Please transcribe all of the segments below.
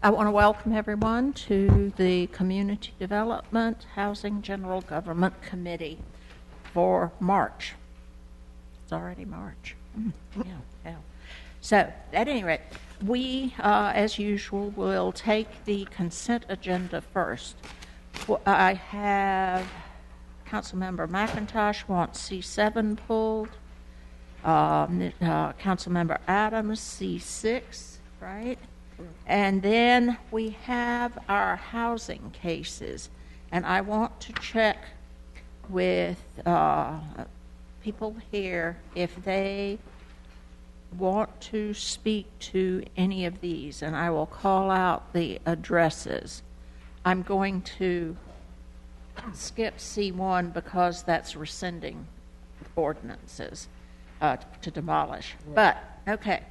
I want to welcome everyone to the Community Development Housing General Government Committee for March. It's already March. Yeah. So, at any rate, we, as usual, will take the consent agenda first. I have Councilmember McIntosh wants C7 pulled. Councilmember Adams, C6, right? And then we have our housing cases. And I want to check with people here if they want to speak to any of these. And I will call out the addresses. I'm going to skip C1 because that's rescinding ordinances to demolish. But, okay.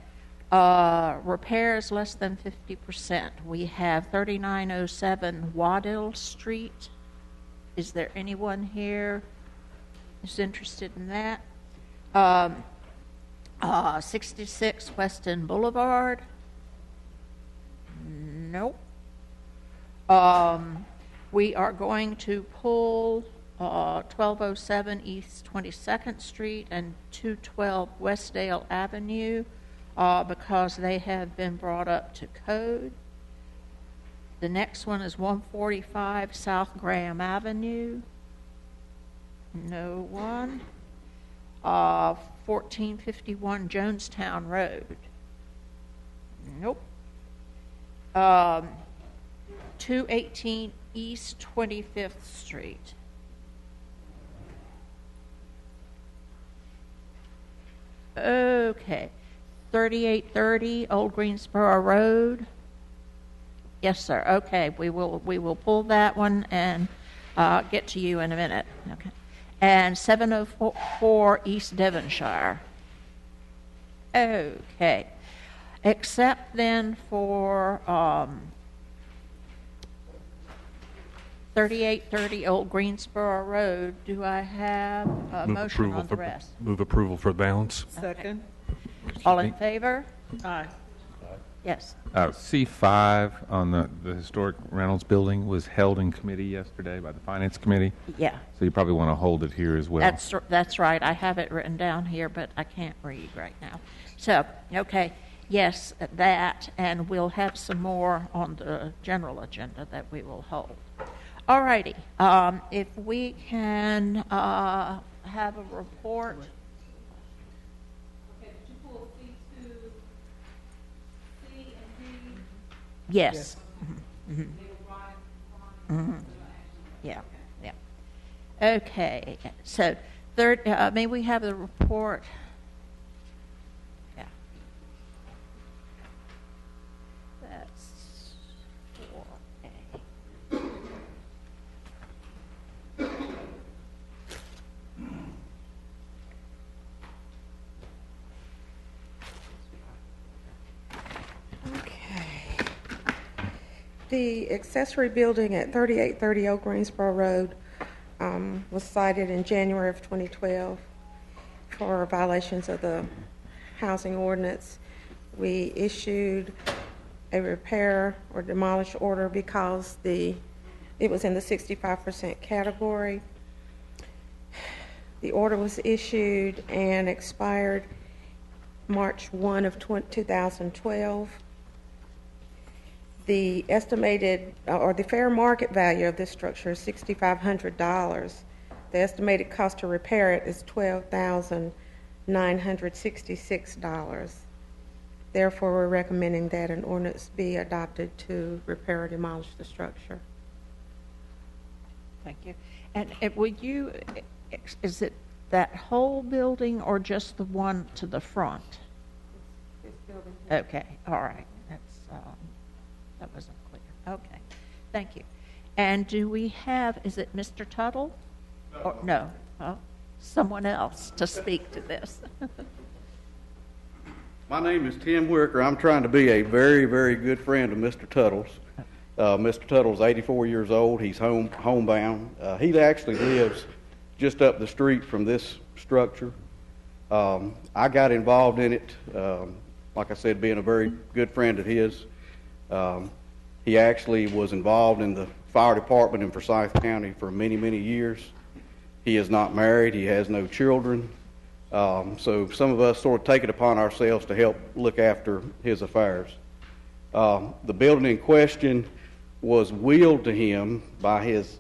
Repairs less than 50%. We have 3907 Waddell Street. Is there anyone here who's interested in that? 66 Weston Boulevard. Nope. We are going to pull 1207 East 22nd Street and 212 Westdale Avenue because they have been brought up to code. The next one is 145 South Graham Avenue. No one. 1451 Jonestown Road. Nope. 218 East 25th Street. Okay. 3830 Old Greensboro Road. Yes, sir. Okay, we will pull that one and get to you in a minute. Okay. And 704 East Devonshire. Okay. Except then for 3830 Old Greensboro Road, do I have a motion on the rest? Move approval for the balance. Second. All in favor? Aye. Yes. C5 on the historic Reynolds building was held in committee yesterday by the Finance Committee. Yeah. So you probably want to hold it here as well. That's right. I have it written down here, but I can't read right now. So, okay. Yes, that, and we'll have some more on the general agenda that we will hold. All righty. If we can have a report. Okay, did you pull C2, C and D? Yes. Mm-hmm. Mm-hmm. Yeah, yeah. Okay, so third, may we have the report? Yeah. That's 4A. The accessory building at 3830 Old Greensboro Road was cited in January of 2012 for violations of the housing ordinance. We issued a repair or demolish order because it was in the 65% category. The order was issued and expired March 1 of 2012. The estimated or the fair market value of this structure is $6,500. The estimated cost to repair it is $12,966. Therefore, we're recommending that an ordinance be adopted to repair or demolish the structure. Thank you. And is it that whole building or just the one to the front? This building here. Okay, all right. That wasn't clear. Okay, thank you. And do we have, is it Mr. Tuttle? Or, no, someone else to speak to this. My name is Tim Wicker. I'm trying to be a very, very good friend of Mr. Tuttle's. Mr. Tuttle's 84 years old. He's homebound. He actually lives just up the street from this structure. I got involved in it, like I said, being a very good friend of his. He actually was involved in the fire department in Forsyth County for many, many years. He is not married. He has no children. So some of us sort of take it upon ourselves to help look after his affairs. The building in question was willed to him by his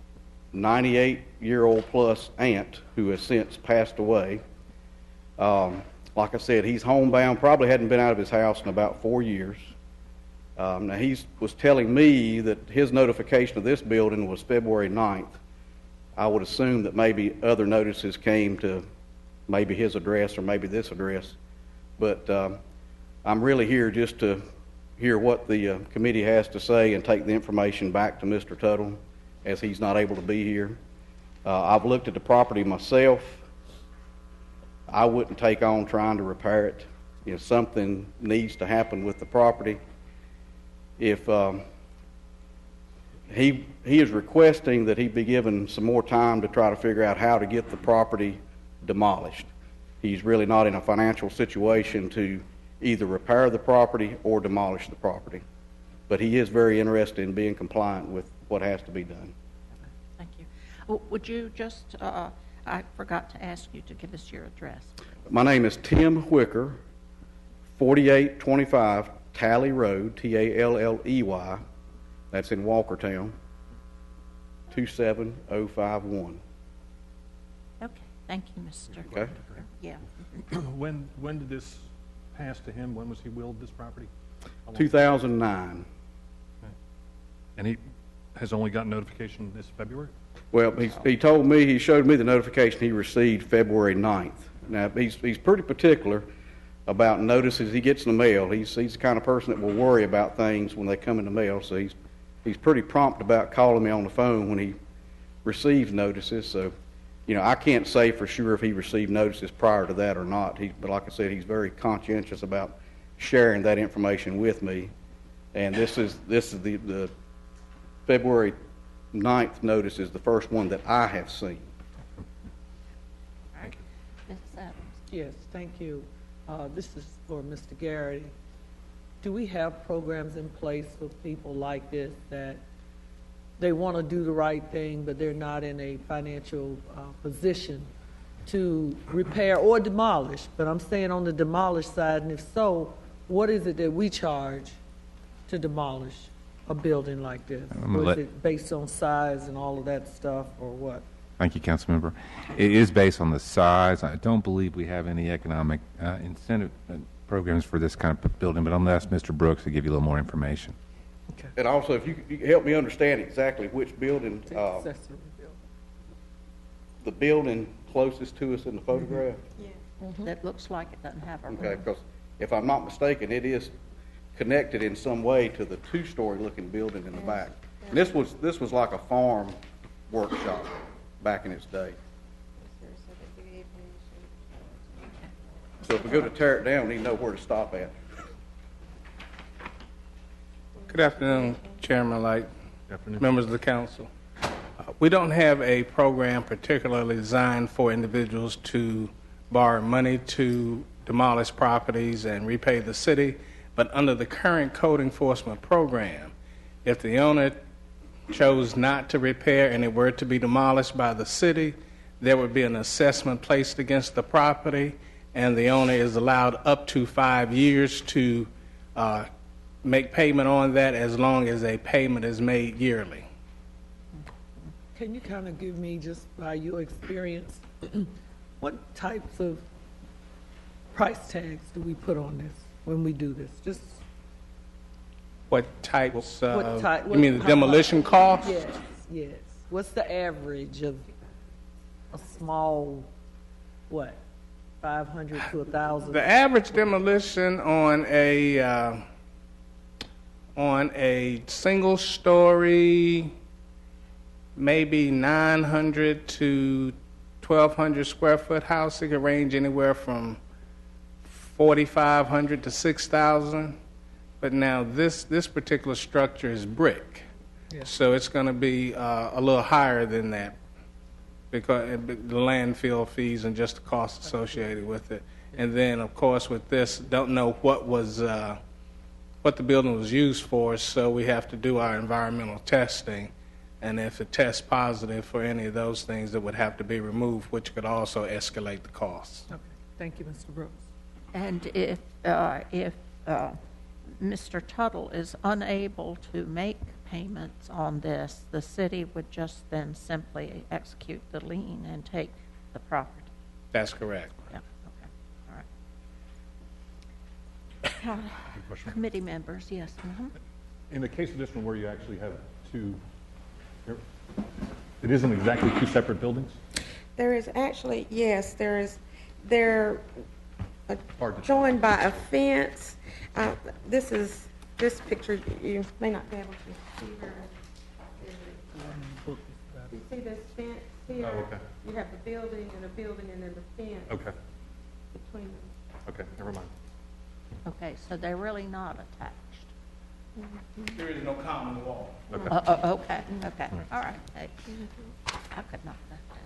98-year-old plus aunt, who has since passed away. Like I said, he's homebound, probably hadn't been out of his house in about 4 years. Now, he was telling me that his notification of this building was February 9th. I would assume that maybe other notices came to maybe his address or maybe this address. But I'm really here just to hear what the committee has to say and take the information back to Mr. Tuttle, as he's not able to be here. I've looked at the property myself. I wouldn't take on trying to repair it. If something needs to happen with the property, if he is requesting that he be given some more time to try to figure out how to get the property demolished. He's really not in a financial situation to either repair the property or demolish the property. But he is very interested in being compliant with what has to be done. Thank you. Would you just, I forgot to ask you to give us your address. My name is Tim Whicker, 4825 Talley Road, Talley. That's in Walkertown, 27051. Okay, thank you, Mr. Okay. Yeah. When did this pass to him? When was he willed this property? 2009. And he has only got notification this February? Well, he told me, he showed me the notification he received February 9th. Now, he's pretty particular about notices he gets in the mail. He's the kind of person that will worry about things when they come in the mail, so he's pretty prompt about calling me on the phone when he receives notices. So, you know, I can't say for sure if he received notices prior to that or not. But like I said, he's very conscientious about sharing that information with me. And this is the February 9th notice is the first one that I have seen. Thank you. Mrs. Adams. Yes, thank you. This is for Mr. Garrity. Do we have programs in place for people like this that they want to do the right thing, but they're not in a financial position to repair or demolish? But I'm saying on the demolish side, and if so, what is it that we charge to demolish a building like this? Or is it based on size and all of that stuff, or what? Thank you, Councilmember. It is based on the size. I don't believe we have any economic incentive programs for this kind of building, but I'm going to ask Mr. Brooks to give you a little more information. Okay. And also, if you could help me understand exactly which building, Accessory building. the building closest to us in the photograph. That looks like it doesn't have a Okay, room. because if I'm not mistaken, it is connected in some way to the two-story looking building in the back. And this was like a farm workshop back in its day. So if we go to tear it down, we need to know where to stop at. Good afternoon, Chairman Light, Good afternoon. members of the council. We don't have a program particularly designed for individuals to borrow money to demolish properties and repay the city, but under the current code enforcement program, if the owner chose not to repair and it were to be demolished by the city, there would be an assessment placed against the property, and the owner is allowed up to 5 years to make payment on that as long as a payment is made yearly. Can you kind of give me, just by your experience, what types of price tags do we put on this when we do this? Just What types what of, type? you mean the demolition cost? Yes, yes. What's the average of a small, what, 500 to 1,000? The average demolition on a single story, maybe 900 to 1,200 square foot house, it could range anywhere from 4,500 to 6,000. But now this particular structure is brick, so it's going to be a little higher than that because the landfill fees and just the costs associated with it. And then, of course, with this, don't know what was what the building was used for, so we have to do our environmental testing. And if it tests positive for any of those things, it would have to be removed, which could also escalate the costs. Okay, thank you, Mr. Brooks. And if Mr. Tuttle is unable to make payments on this, the city would just then simply execute the lien and take the property. That's correct. Yeah, okay, all right. Committee members, yes. In the case of this one where you actually have two, it isn't exactly two separate buildings? There is actually, yes, they're Hard to joined by a fence. This picture, you may not be able to see very. You see this fence here? Oh, okay. You have the building and then the fence Okay, between them. okay, never mind. Okay, so they're really not attached. There is no common wall. Okay. Okay, okay, all right. Hey, I could knock that down.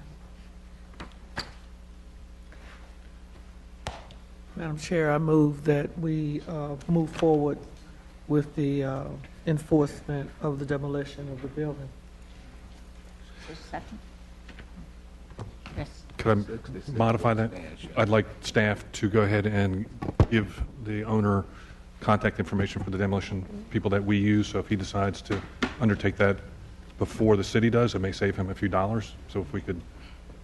Madam Chair, I move that we move forward with the enforcement of the demolition of the building. Just a second. Yes. Could I modify that? I'd like staff to go ahead and give the owner contact information for the demolition people that we use, so if he decides to undertake that before the city does, it may save him a few dollars. So if we could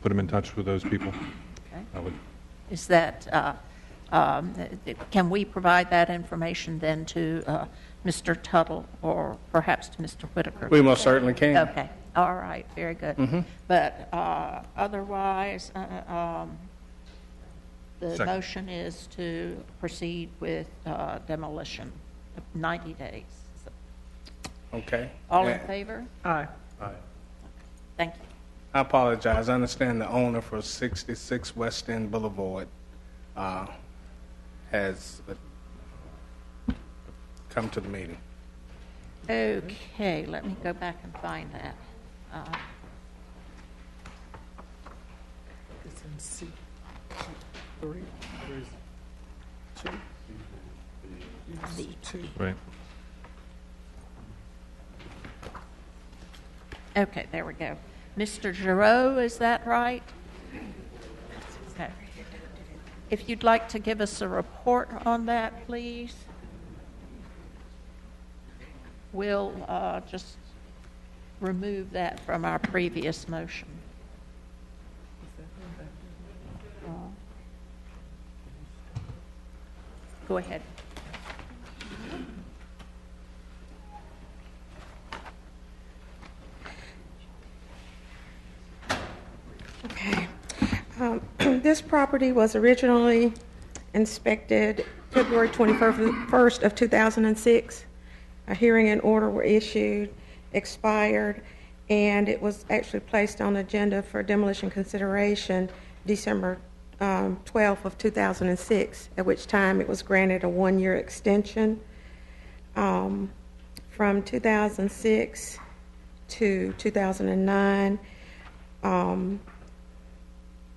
put him in touch with those people, Okay. I would. Is that, can we provide that information then to Mr. Tuttle or perhaps to Mr. Whitaker? We most certainly can. Okay, all right, very good. But otherwise, the Second. motion is to proceed with demolition, 90 days. Okay. All in And favor? Aye. Thank you. I apologize. I understand the owner for 66 West End Boulevard has come to the meeting. Okay, let me go back and find that. It's in C. 3. There's 2. The- 2. Right. Okay, there we go. Mr. Giroux, is that right? Okay. If you'd like to give us a report on that, please. We'll just remove that from our previous motion. Go ahead. Okay. This property was originally inspected February 21st of 2006. A hearing and order were issued, expired, and it was actually placed on the agenda for demolition consideration December 12th of 2006, at which time it was granted a one-year extension. From 2006 to 2009,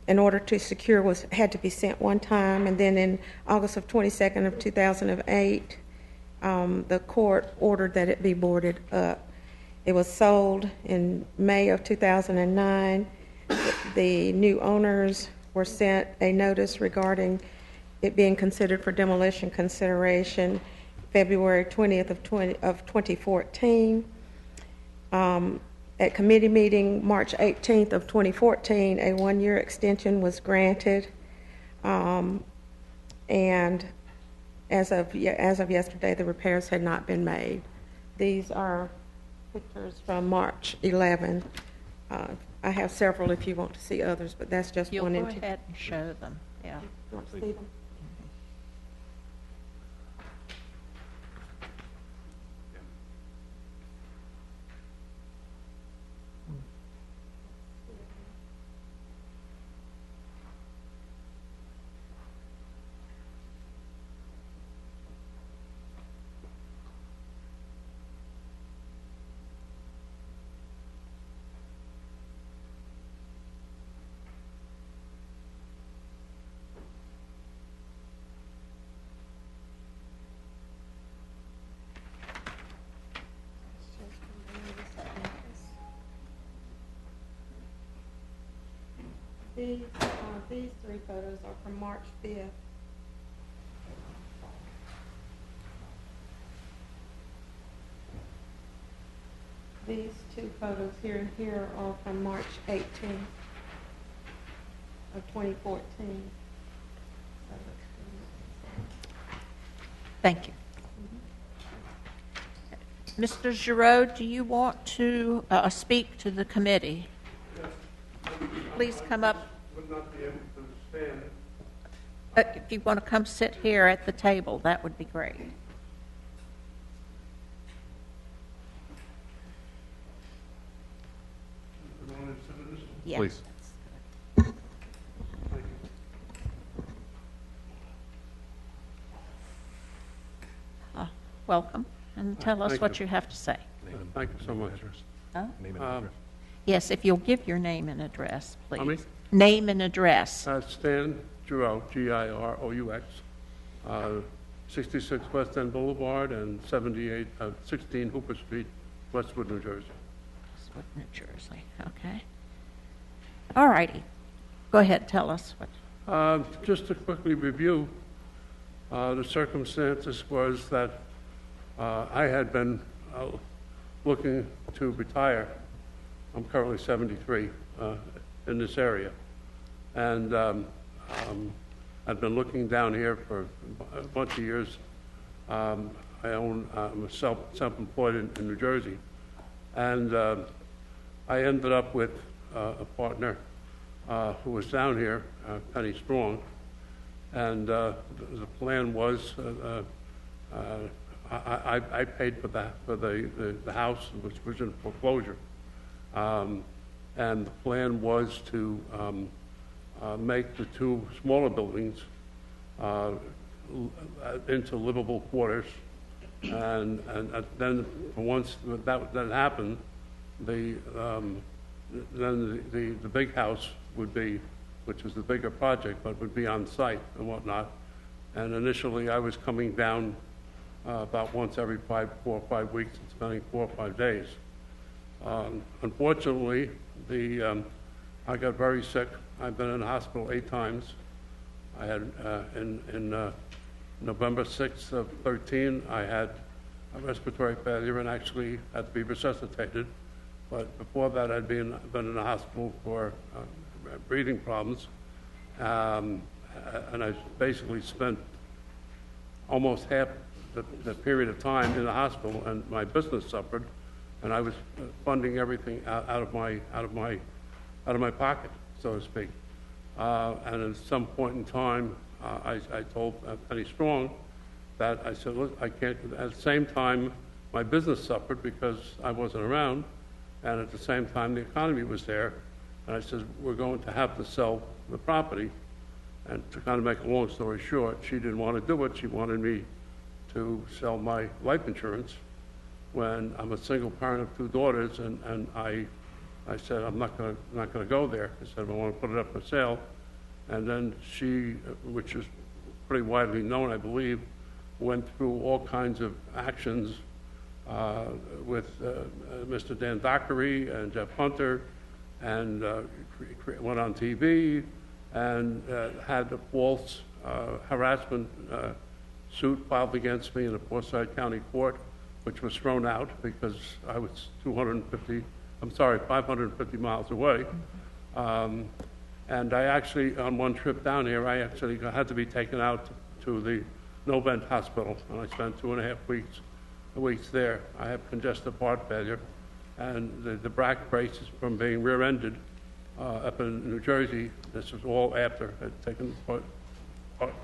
in order to secure had to be sent one time, and then in August of 22nd of 2008, the court ordered that it be boarded up. It was sold in May of 2009. The new owners were sent a notice regarding it being considered for demolition consideration February 20th of 2014. At committee meeting March 18th of 2014, a one-year extension was granted, and as of yesterday, the repairs had not been made. These are pictures from March 11. I have several if you want to see others, but that's just You'll one. go ahead and show them, yeah. You want to see them? These three photos are from March 5th. These two photos here and here are from March 18th of 2014. Thank you. Mr. Giroux, do you want to speak to the committee? Please come up. Would not be able to stand. If you want to come sit here at the table, that would be great. Yes. Please. Welcome, and tell us Thank what you. you have to say. Thank you so much. Huh? Name and address. Yes, if you'll give your name and address, please. Pardon me? Name and address. Stan Giroux, Giroux, 66 West End Boulevard and 16 Hooper Street, Westwood, New Jersey. Westwood, New Jersey, okay. All righty. Go ahead, tell us what. Just to quickly review, the circumstances was that I had been looking to retire. I'm currently 73 in this area. And I've been looking down here for a bunch of years. I'm self-employed in New Jersey. And I ended up with a partner who was down here, Penny Strong. And the plan was I paid for the house, which was in foreclosure. And the plan was to make the two smaller buildings into livable quarters. And then once that happened, then the big house would be, which is the bigger project, but would be on site and whatnot. And initially, I was coming down about once every 4 or 5 weeks and spending 4 or 5 days. Unfortunately, I got very sick. I've been in the hospital 8 times. I had in November 6th of 13, I had a respiratory failure and actually had to be resuscitated. But before that, I'd been in the hospital for breathing problems, and I basically spent almost half the period of time in the hospital, and my business suffered, and I was funding everything out of my pocket, so to speak. And at some point in time, I told Penny Strong that I said, look, I can't. At the same time, my business suffered because I wasn't around, and at the same time, the economy was there. And I said, we're going to have to sell the property. And to kind of make a long story short, she didn't want to do it. She wanted me to sell my life insurance when I'm a single parent of 2 daughters, and I said, I'm not going to go there. I said, I want to put it up for sale. And then she, which is pretty widely known, I believe, went through all kinds of actions with Mr. Dan Dockery and Jeff Hunter, and went on TV and had a false harassment suit filed against me in the Forsyth County Court, which was thrown out because I was 550 miles away. And I actually, on one trip down here, I actually had to be taken out to the Gov't Hospital, and I spent 2.5 weeks there. I have congestive heart failure, and the back braces from being rear-ended up in New Jersey. This was all after I'd taken part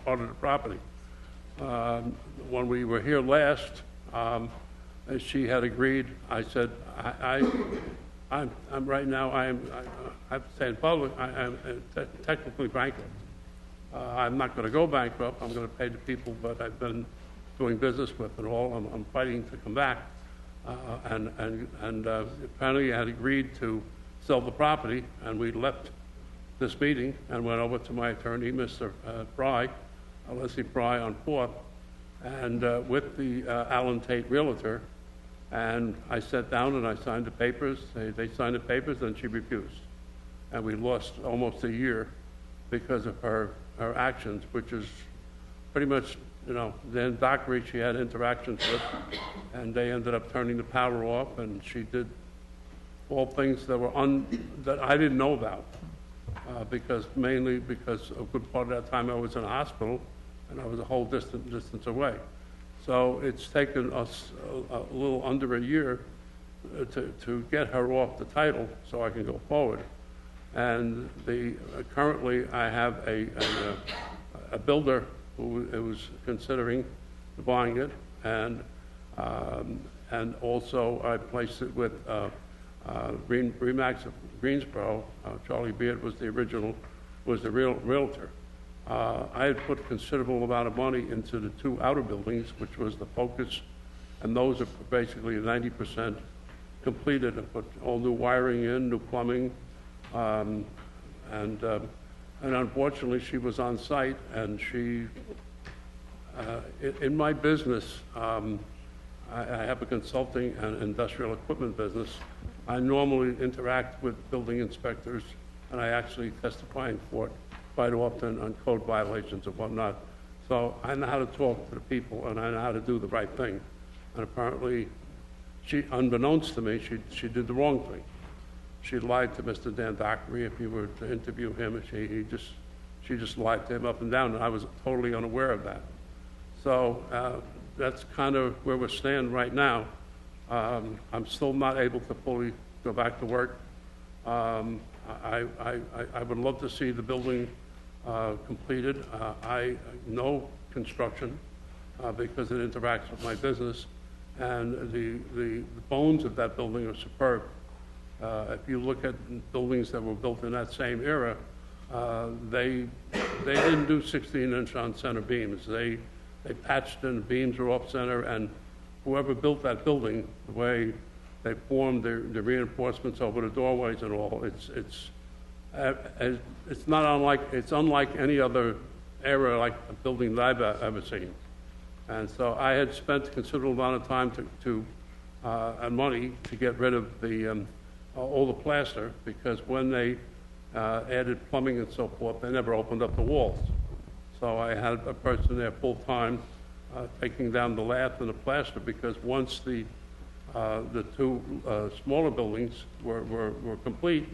of the property. When we were here last, she had agreed. I said, I'm right now. I have to say in public, I am technically bankrupt. I'm not going to go bankrupt. I'm going to pay the people that I've been doing business with and all. I'm fighting to come back. And apparently I had agreed to sell the property, and we left this meeting and went over to my attorney, Mr. Fry, Leslie Fry on 4th, and with the Allen Tate Realtor, and I sat down and I signed the papers. They signed the papers, and she refused. And we lost almost a year because of her actions, which is pretty much, then Dockery she had interactions with, and they ended up turning the power off, and she did all things that were that I didn't know about, mainly because a good part of that time I was in a hospital, and I was a whole distance away. So it's taken us a little under a year to get her off the title so I can go forward. And currently I have a builder who was considering buying it, and also I placed it with Remax of Greensboro. Charlie Beard was the real realtor. I had put a considerable amount of money into the two outer buildings, which was the Focus, and those are basically 90% completed. I put all new wiring in, new plumbing, and unfortunately she was on site, and she, in my business, I have a consulting and industrial equipment business. I normally interact with building inspectors, and I actually testify in court quite often on code violations and whatnot. So I know how to talk to the people, and I know how to do the right thing. And apparently, unbeknownst to me, she did the wrong thing. She lied to Mr. Dan Dockery. If you were to interview him, she just lied to him up and down, and I was totally unaware of that. So that's kind of where we stand right now. I'm still not able to fully go back to work. I would love to see the building completed. I know construction because it interacts with my business, and the bones of that building are superb. If you look at buildings that were built in that same era, they didn't do 16-inch on center beams. They patched and the beams were off center, and whoever built that building, the way they formed the reinforcements over the doorways and all, it's unlike any other era like a building that I've ever seen. And so I had spent a considerable amount of time and money to get rid of all the plaster, because when they added plumbing and so forth, they never opened up the walls. So I had a person there full time taking down the lath and the plaster, because once the two smaller buildings were complete,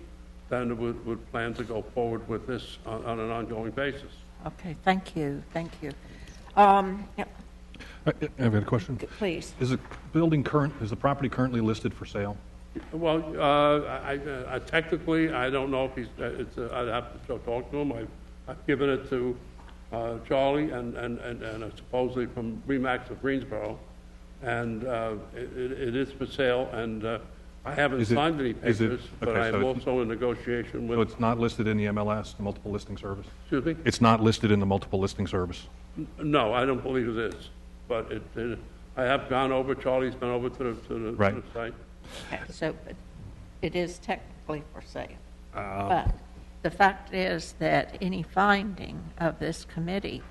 then it would plan to go forward with this on an ongoing basis. Okay, thank you. Yep, I've got a question. please. Is the property currently listed for sale? Well, I technically, I don't know if I'd have to talk to him. I've given it to Charlie and supposedly from Remax of Greensboro, and it is for sale, and I haven't signed any papers, but I'm also in negotiation with... So it's not listed in the MLS, the Multiple Listing Service? Excuse me? It's not listed in the Multiple Listing Service? No, I don't believe it is, but I have gone over, Charlie's been over to the site. Okay, so it is technically for sale. But the fact is that any finding of this committee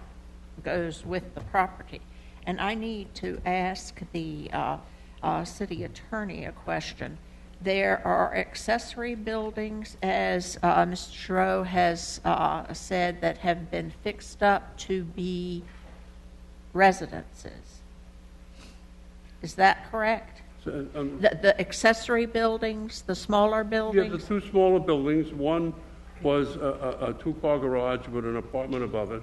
goes with the property. And I need to ask the city attorney a question. There are accessory buildings, as Mr. Schroe has said, that have been fixed up to be residences. Is that correct? The accessory buildings, the smaller buildings? Yeah, the two smaller buildings. One was a two-car garage with an apartment above it,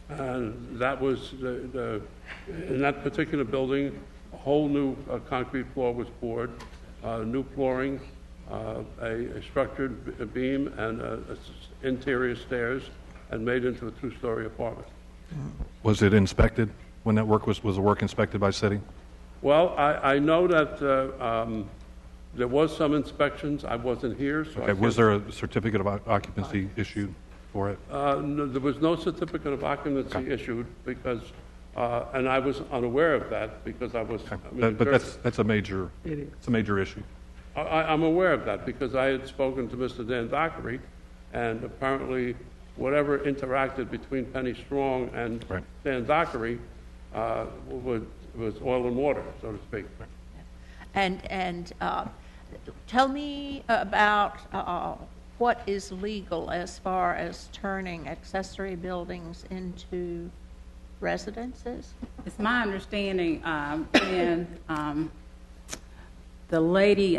and that was in that particular building, a whole new concrete floor was poured, new flooring, a structured beam, and interior stairs, and made into a two-story apartment. Was it inspected when that work was the work inspected by city? Well, I know that there was some inspections. I wasn't here, so Okay. Was there a certificate of occupancy issued for it? No, there was no certificate of occupancy issued because, and I was unaware of that because I was. But that's a major. It's a major issue. I'm aware of that because I had spoken to Mr. Dan Dockery, and apparently, whatever interacted between Penny Strong and Dan Dockery was oil and water, so to speak. And tell me about what is legal as far as turning accessory buildings into residences? It's my understanding when the lady,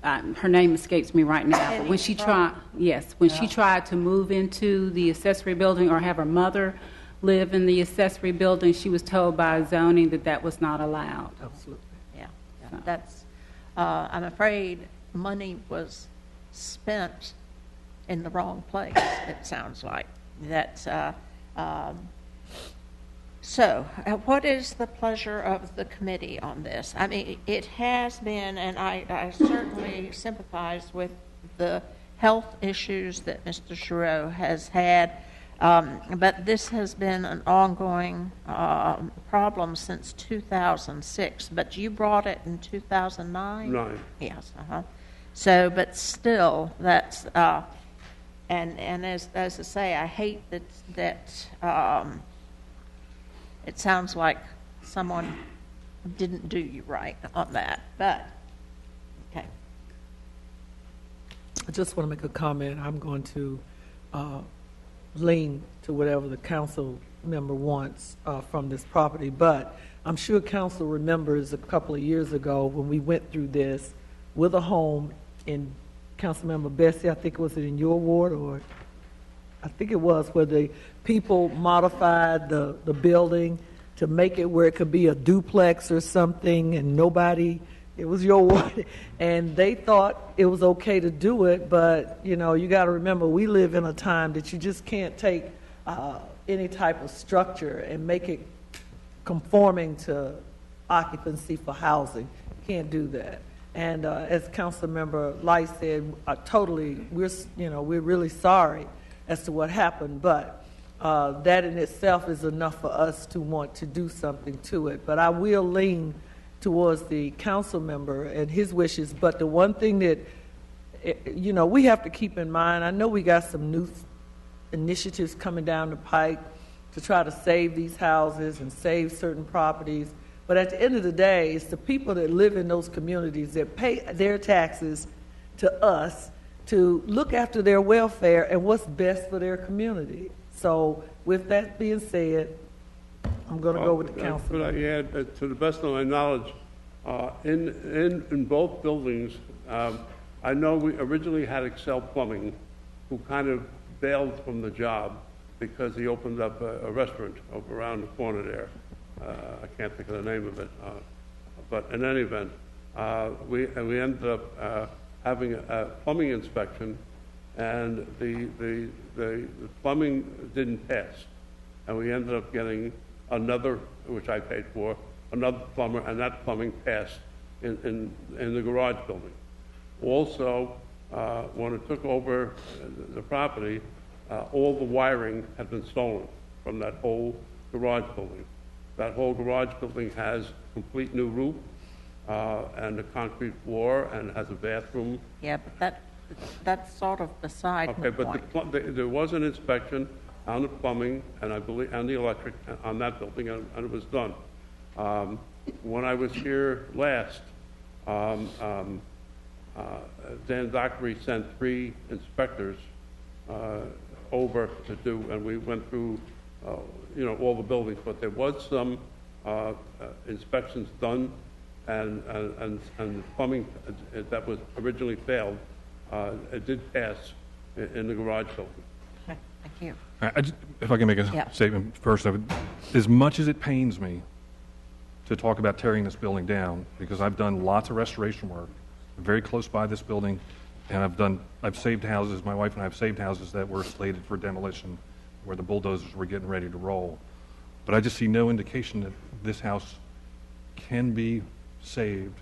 her name escapes me right now, but when she tried, she tried to move into the accessory building or have her mother live in the accessory building, she was told by zoning that that was not allowed. Absolutely. Yeah, that's, I'm afraid money was spent in the wrong place, it sounds like. That's, so, what is the pleasure of the committee on this? I mean, it has been, and I certainly sympathize with the health issues that Mr. Giroux has had, but this has been an ongoing problem since 2006. But you brought it in 2009? 9. Yes. So, but still, that's and as I say, I hate that. It sounds like someone didn't do you right on that, but, okay. I just want to make a comment. I'm going to lean to whatever the council member wants from this property, but I'm sure council remembers a couple of years ago when we went through this with a home in Councilmember Bessie, I think it was in your ward, or I think it was, where the people modified the building to make it where it could be a duplex or something, and nobody, it was your ward, and they thought it was okay to do it, but, you know, you got to remember, we live in a time that you just can't take any type of structure and make it conforming to occupancy for housing. You can't do that. And as Councilmember Light said, we're really sorry as to what happened, but that in itself is enough for us to want to do something to it. But I will lean towards the council member and his wishes. But the one thing that, we have to keep in mind, I know we got some new initiatives coming down the pike to try to save these houses and save certain properties. But at the end of the day, it's the people that live in those communities that pay their taxes to us to look after their welfare and what's best for their community. So with that being said, I'm going to go with the council. Could I add, to the best of my knowledge, in both buildings, I know we originally had Excel Plumbing, who kind of bailed from the job because he opened up a restaurant over around the corner there. I can't think of the name of it, but in any event, we ended up having a plumbing inspection, and the plumbing didn't pass, and we ended up getting another, which I paid for, another plumber, and that plumbing passed in the garage building. Also, when it took over the property, all the wiring had been stolen from that whole garage building. That whole garage building has complete new roof and a concrete floor and has a bathroom. Yeah, but that's sort of beside the point. But there was an inspection on the plumbing and I believe and the electric on that building, and it was done. When I was here last, Dan Dockery sent 3 inspectors over to do, and we went through all the buildings, but there was some inspections done, and the plumbing that was originally failed, it did pass in the garage building. Okay, thank you. If I can make a statement first, as much as it pains me to talk about tearing this building down, because I've done lots of restoration work very close by this building, and I've saved houses, my wife and I have saved houses that were slated for demolition, where the bulldozers were getting ready to roll. But I just see no indication that this house can be saved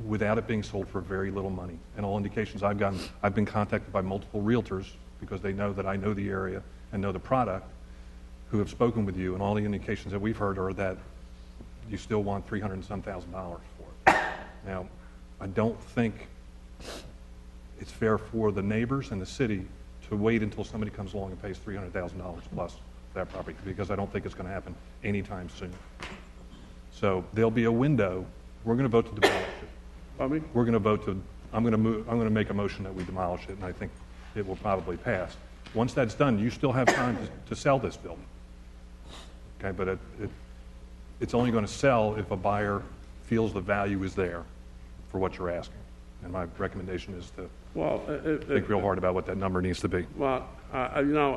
without it being sold for very little money. And all indications I've gotten, I've been contacted by multiple realtors because they know that I know the area and know the product, who have spoken with you, and all the indications that we've heard are that you still want $300,000 and some thousand for it. Now, I don't think it's fair for the neighbors and the city to wait until somebody comes along and pays $300,000 plus for that property, because I don't think it's going to happen anytime soon. So there'll be a window. We're going to vote to demolish it. Pardon me? We're going to vote to I'm going to make a motion that we demolish it, and I think it will probably pass. Once that's done, you still have time to sell this building. Okay, but it's only going to sell if a buyer feels the value is there for what you're asking. And my recommendation is to Well, think real hard about what that number needs to be. well, you know,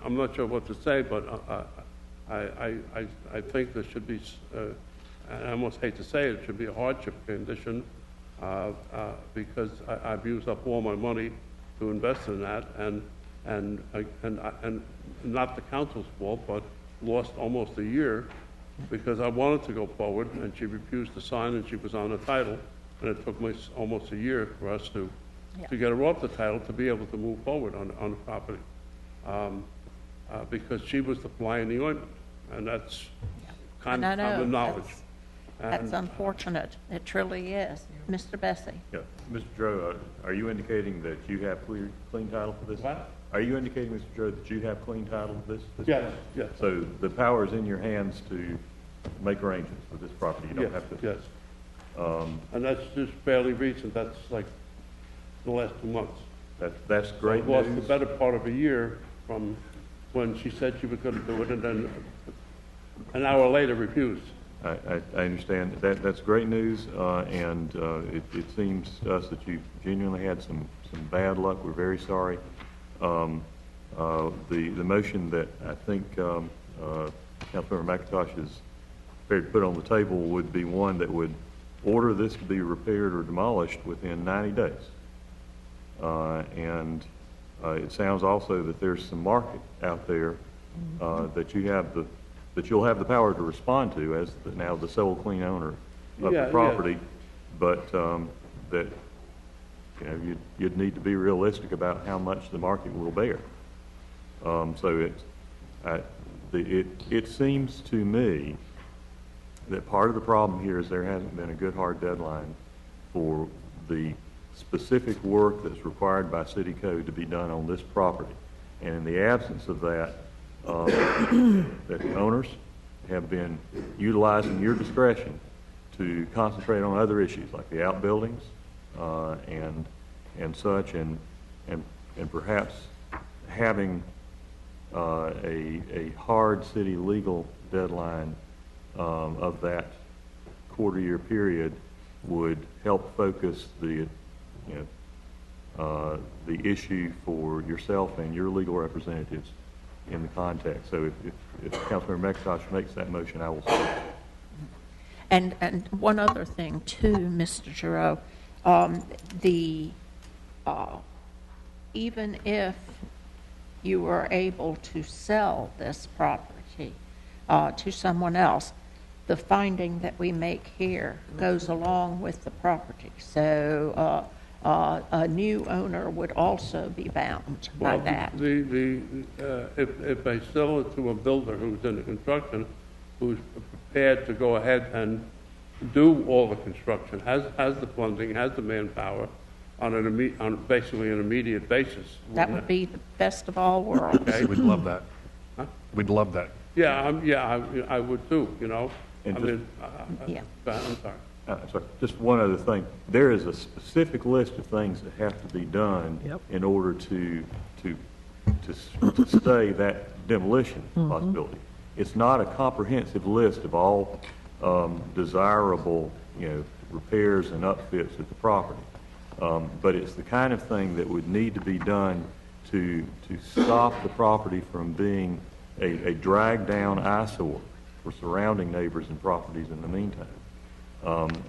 I'm not sure what to say, but I think there should be, I almost hate to say it, it should be a hardship condition, because I've used up all my money to invest in that, and not the council's fault, but lost almost a year because I wanted to go forward, and she refused to sign, and she was on the title, and it took me almost a year for us to get her off the title to be able to move forward on the property, because she was the fly in the ointment, and that's And I know, common knowledge. That's unfortunate. It truly is. Mr. Bessie? Yeah, Mr. Dro, are you indicating that you have clean title for this? What? Are you indicating, Mr. Dro, that you have clean title for this? Yes, yes. So the power is in your hands to make arrangements for this property? You don't have to? Yes. And that's just fairly recent. That's like the last 2 months. That's great I lost the news. better part of a year from when she said she was going to do it, and then an hour later refused. I understand. That's great news, and it seems to us that you genuinely had some bad luck. We're very sorry. The motion that I think Councilmember McIntosh has prepared to put on the table would be one that would order this to be repaired or demolished within 90 days. And it sounds also that there's some market out there that you'll have the power to respond to as now the sole clean owner of Yeah, the property, but that you'd need to be realistic about how much the market will bear. So it seems to me that part of the problem here is there hasn't been a good hard deadline for the specific work that's required by city code to be done on this property. And in the absence of that, that the owners have been utilizing your discretion to concentrate on other issues like the outbuildings and such, and perhaps having a hard city legal deadline of that quarter-year period would help focus the issue for yourself and your legal representatives in the context. So if Councilmember McIntosh makes that motion, I will support it. And one other thing too, Mr. Giroux, even if you were able to sell this property to someone else, the finding that we make here goes along with the property. So a new owner would also be bound by that. If they sell it to a builder who's in the construction, who's prepared to go ahead and do all the construction, has the funding, has the manpower on basically an immediate basis. That would be the best of all worlds. Okay. We'd love that. Huh? We'd love that. I would too, And Yeah. I'm sorry. Sorry, just one other thing. There is a specific list of things that have to be done in order to stay that demolition possibility. It's not a comprehensive list of all desirable, repairs and upfits at the property. But it's the kind of thing that would need to be done to stop the property from being a drag-down eyesore for surrounding neighbors and properties in the meantime.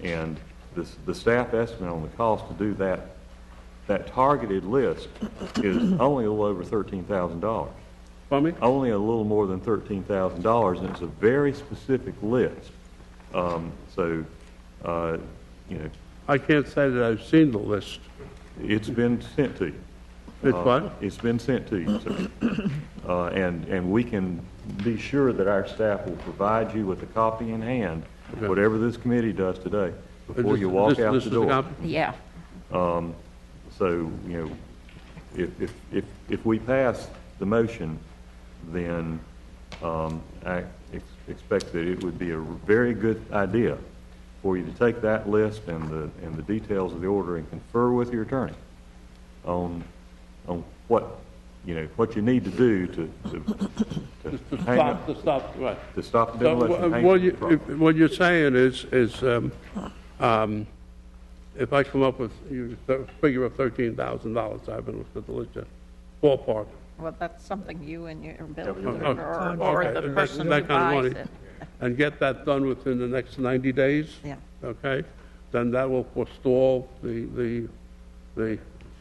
And the staff estimate on the cost to do that targeted list is only a little over $13,000. Pardon me? Only a little more than $13,000, and it's a very specific list. I can't say that I've seen the list. It's been sent to you. It's what? It's been sent to you, sir. And we can be sure that our staff will provide you with a copy in hand, Okay. whatever this committee does today, before you walk out This the is a door. copy? Yeah. So, if we pass the motion, then I expect that it would be a very good idea for you to take that list and the details of the order and confer with your attorney on what, what you need to do to hang up, Right. to stop the So, demolition. hang what up the property. what you're saying is, if I come up with a figure of $13,000, I've been with the list, ballpark. Well, that's something you and your builder Okay. or Okay. the person who That kind of buys money. it. And get that done within the next 90 days? Yeah. Okay? Then that will forestall the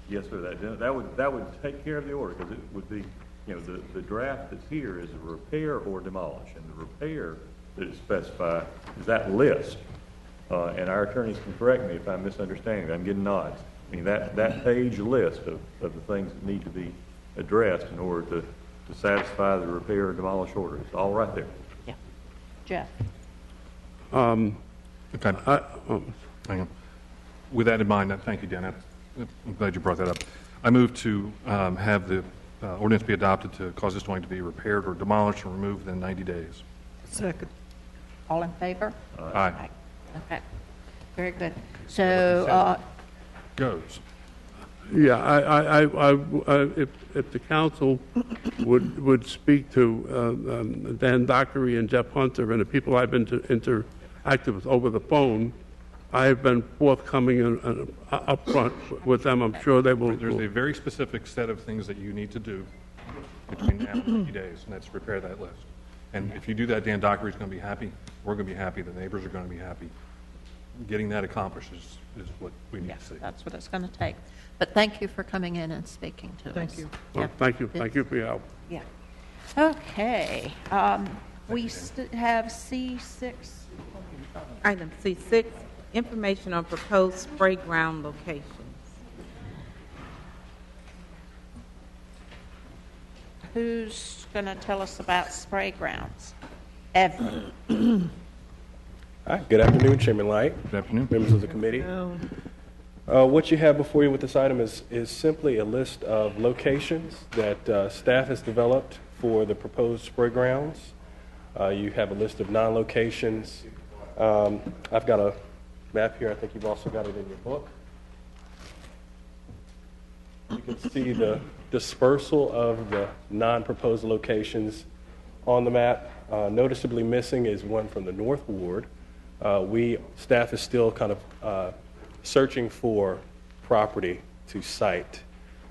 Yes, sir, that would take care of the order, because it would be, the draft that's here is a repair or demolish, and the repair that is specified is that list. And our attorneys can correct me if I'm misunderstanding, I'm getting nods. I mean, that page list of the things that need to be addressed in order to satisfy the repair or demolish order, it's all right there. Yeah. Jeff? Okay. Hang on. With that in mind, thank you, Dan. I'm glad you brought that up. I move to have the ordinance be adopted to cause this dwelling to be repaired or demolished and removed within 90 days. Second. All in favor? Aye. Okay. Very good. So, Goes. Yeah, if the council would speak to Dan Dockery and Jeff Hunter and the people I've been interactive with over the phone, I've been forthcoming and upfront with them. I'm sure they will. There's a very specific set of things that you need to do between now and 90 days, and that's repair that list. And if you do that, Dan Dockery's going to be happy. We're going to be happy. The neighbors are going to be happy. Getting that accomplished is what we need to see. that's what it's going to take. But thank you for coming in and speaking to us. Thank you. Well, thank you for your help. Yeah. Okay. We have C6. Item C6, information on proposed spray ground locations. Who's going to tell us about spray grounds? Evan. Hi, good afternoon, Chairman Light, Good afternoon. members of the committee. What you have before you with this item is simply a list of locations that staff has developed for the proposed spray grounds. You have a list of non-locations. I've got a map here. I think you've also got it in your book. You can see the dispersal of the non-proposed locations on the map. Noticeably missing is one from the North Ward. Staff is still kind of searching for property to site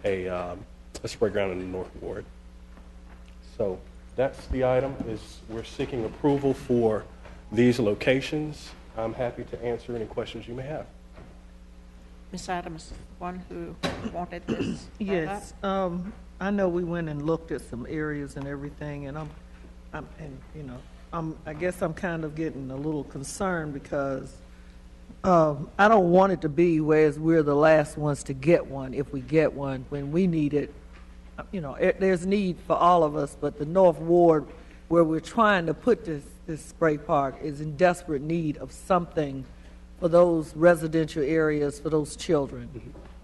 a spray ground in the North Ward. So that's the item, is we're seeking approval for these locations. I'm happy to answer any questions you may have. Ms. Adams, the one who wanted this. Yes, I know we went and looked at some areas and everything, and I guess I'm kind of getting a little concerned because I don't want it to be whereas we're the last ones to get one, if we get one, when we need it. There's need for all of us, but the North Ward, where we're trying to put this spray park, is in desperate need of something for those residential areas, for those children.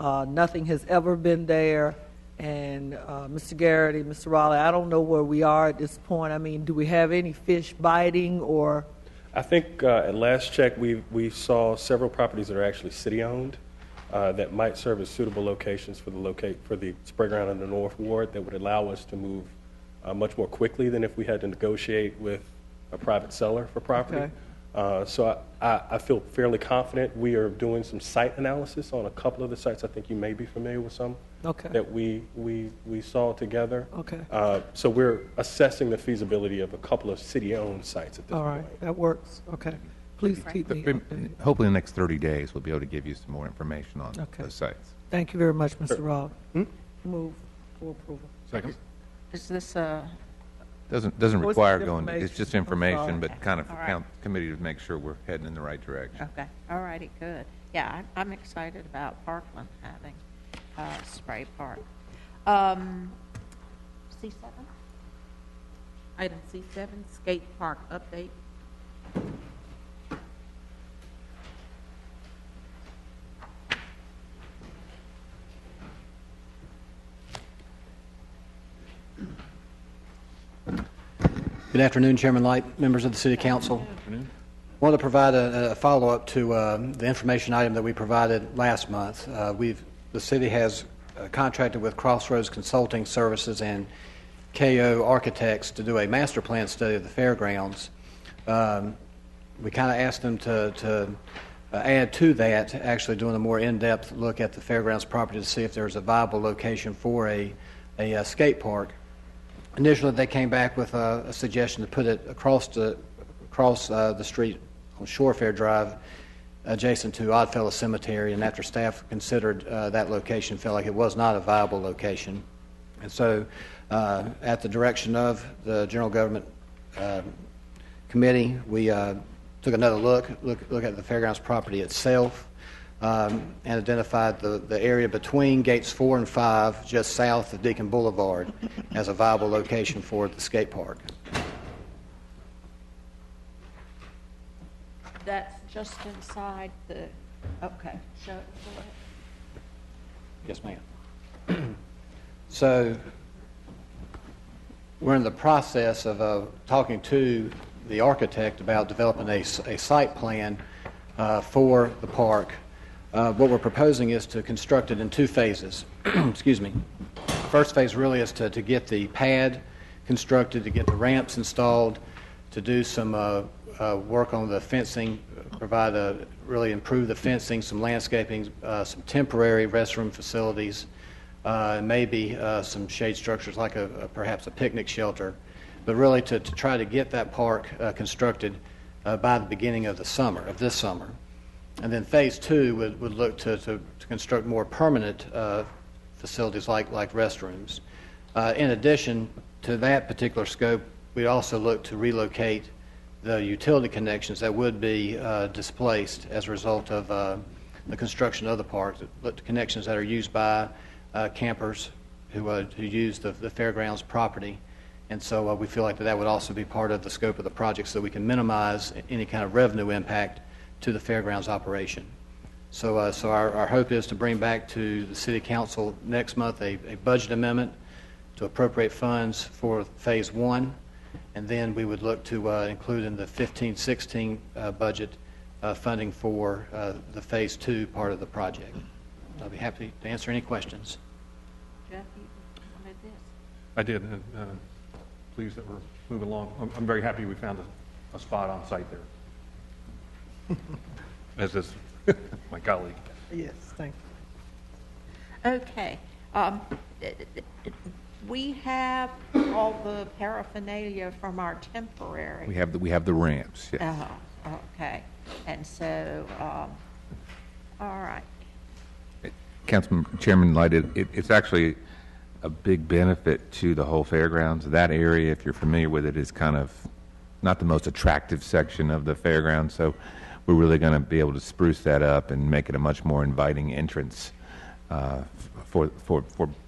Nothing has ever been there, and Mr. Garrity, Mr. Raleigh, I don't know where we are at this point. I mean, do we have any fish biting or? I think at last check, we saw several properties that are actually city-owned that might serve as suitable locations for the spray ground in the North Ward that would allow us to move much more quickly than if we had to negotiate with a private seller for property. Okay. So I feel fairly confident. We are doing some site analysis on a couple of the sites. I think you may be familiar with some that we saw together. Okay. So we're assessing the feasibility of a couple of city-owned sites at this point. All right, that works. Okay. Please keep me updated. Hopefully in the next 30 days, we'll be able to give you some more information on Okay. those sites. Thank you very much, Mr. Raleigh. Move for approval. Second. Is this Doesn't Oh, it's require just going, it's information. just I'm information, sorry. but kind of All right. committee to make sure we're heading in the right direction. okay? All righty, good. Yeah, I'm excited about Parkland having a spray park. C7? Item C7, skate park update. Good afternoon, Chairman Light, members of the City Council. Want to provide a follow-up to the information item that we provided last month. The city has contracted with Crossroads Consulting Services and KO Architects to do a master plan study of the fairgrounds. We kind of asked them to add to that, actually doing a more in-depth look at the fairgrounds property to see if there's a viable location for a skate park. Initially, they came back with a suggestion to put it across the street on Shorefair Drive, adjacent to Oddfellow Cemetery, and after staff considered that location, felt like it was not a viable location. And so, at the direction of the General Government Committee, we took another look at the fairgrounds property itself, and identified the area between gates 4 and 5, just south of Deacon Boulevard, as a viable location for the skate park. That's just inside the, okay, show it. Yes, ma'am. So we're in the process of talking to the architect about developing a site plan for the park. What we're proposing is to construct it in 2 phases. Excuse me. The first phase really is to get the pad constructed, to get the ramps installed, to do some work on the fencing, really improve the fencing, some landscaping, some temporary restroom facilities, and maybe some shade structures like perhaps a picnic shelter, but really to try to get that park constructed by the beginning of this summer. And then phase 2 would look to construct more permanent facilities like restrooms. In addition to that particular scope, we'd also look to relocate the utility connections that would be displaced as a result of the construction of the park, the connections that are used by campers who use the fairgrounds property. And so we feel like that would also be part of the scope of the project so we can minimize any kind of revenue impact to the fairgrounds operation. So our hope is to bring back to the City Council next month a budget amendment to appropriate funds for phase 1, and then we would look to include in the 15-16 budget funding for the phase 2 part of the project. I'll be happy to answer any questions. Jeff, you wanted this? I did. Pleased that we're moving along. I'm very happy we found a spot on site there. As is my colleague. Yes, thank you. Okay. We have all the paraphernalia from our temporary. We have the ramps. Yes. Okay. And so, all right. Councilman Chairman Light, it's actually a big benefit to the whole fairgrounds. That area, if you're familiar with it, is kind of not the most attractive section of the fairgrounds. So we're really going to be able to spruce that up and make it a much more inviting entrance for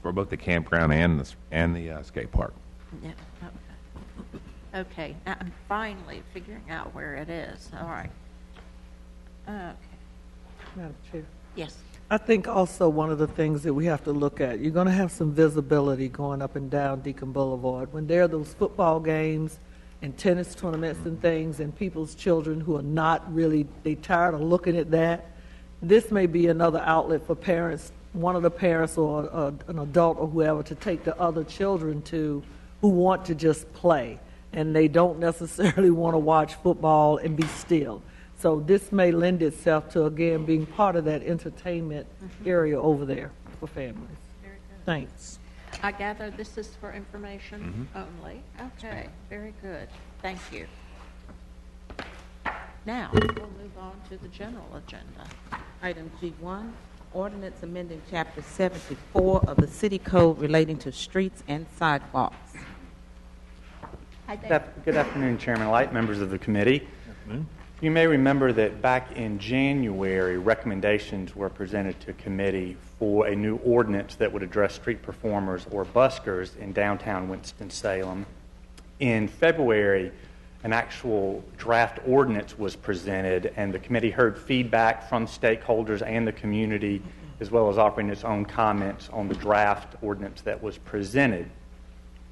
both the campground and the skate park. Yeah. Okay. Now I'm finally figuring out where it is. All right. Okay. Madam Chair. Yes. I think also one of the things that we have to look at, you're going to have some visibility going up and down Deacon Boulevard. When there are those football games and tennis tournaments and things, and people's children who are not really, they tired of looking at that, this may be another outlet for parents, one of the parents or an adult or whoever, to take the other children to who want to just play, and they don't necessarily want to watch football and be still. So this may lend itself to, again, being part of that entertainment area over there for families. Very good. Thanks. I gather this is for information only. Okay, very good. Thank you. Now, we'll move on to the general agenda. Item G1, ordinance amending Chapter 74 of the City Code relating to streets and sidewalks. Hi there. Good afternoon, Chairman Light, members of the committee. Good afternoon. You may remember that back in January, recommendations were presented to committee for a new ordinance that would address street performers or buskers in downtown Winston-Salem. In February, an actual draft ordinance was presented, and the committee heard feedback from stakeholders and the community, as well as offering its own comments on the draft ordinance that was presented.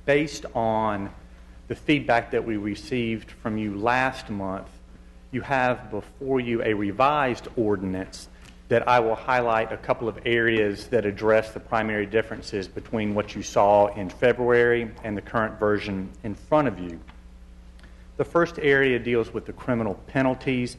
Based on the feedback that we received from you last month, you have before you a revised ordinance that I will highlight a couple of areas that address the primary differences between what you saw in February and the current version in front of you. The first area deals with the criminal penalties.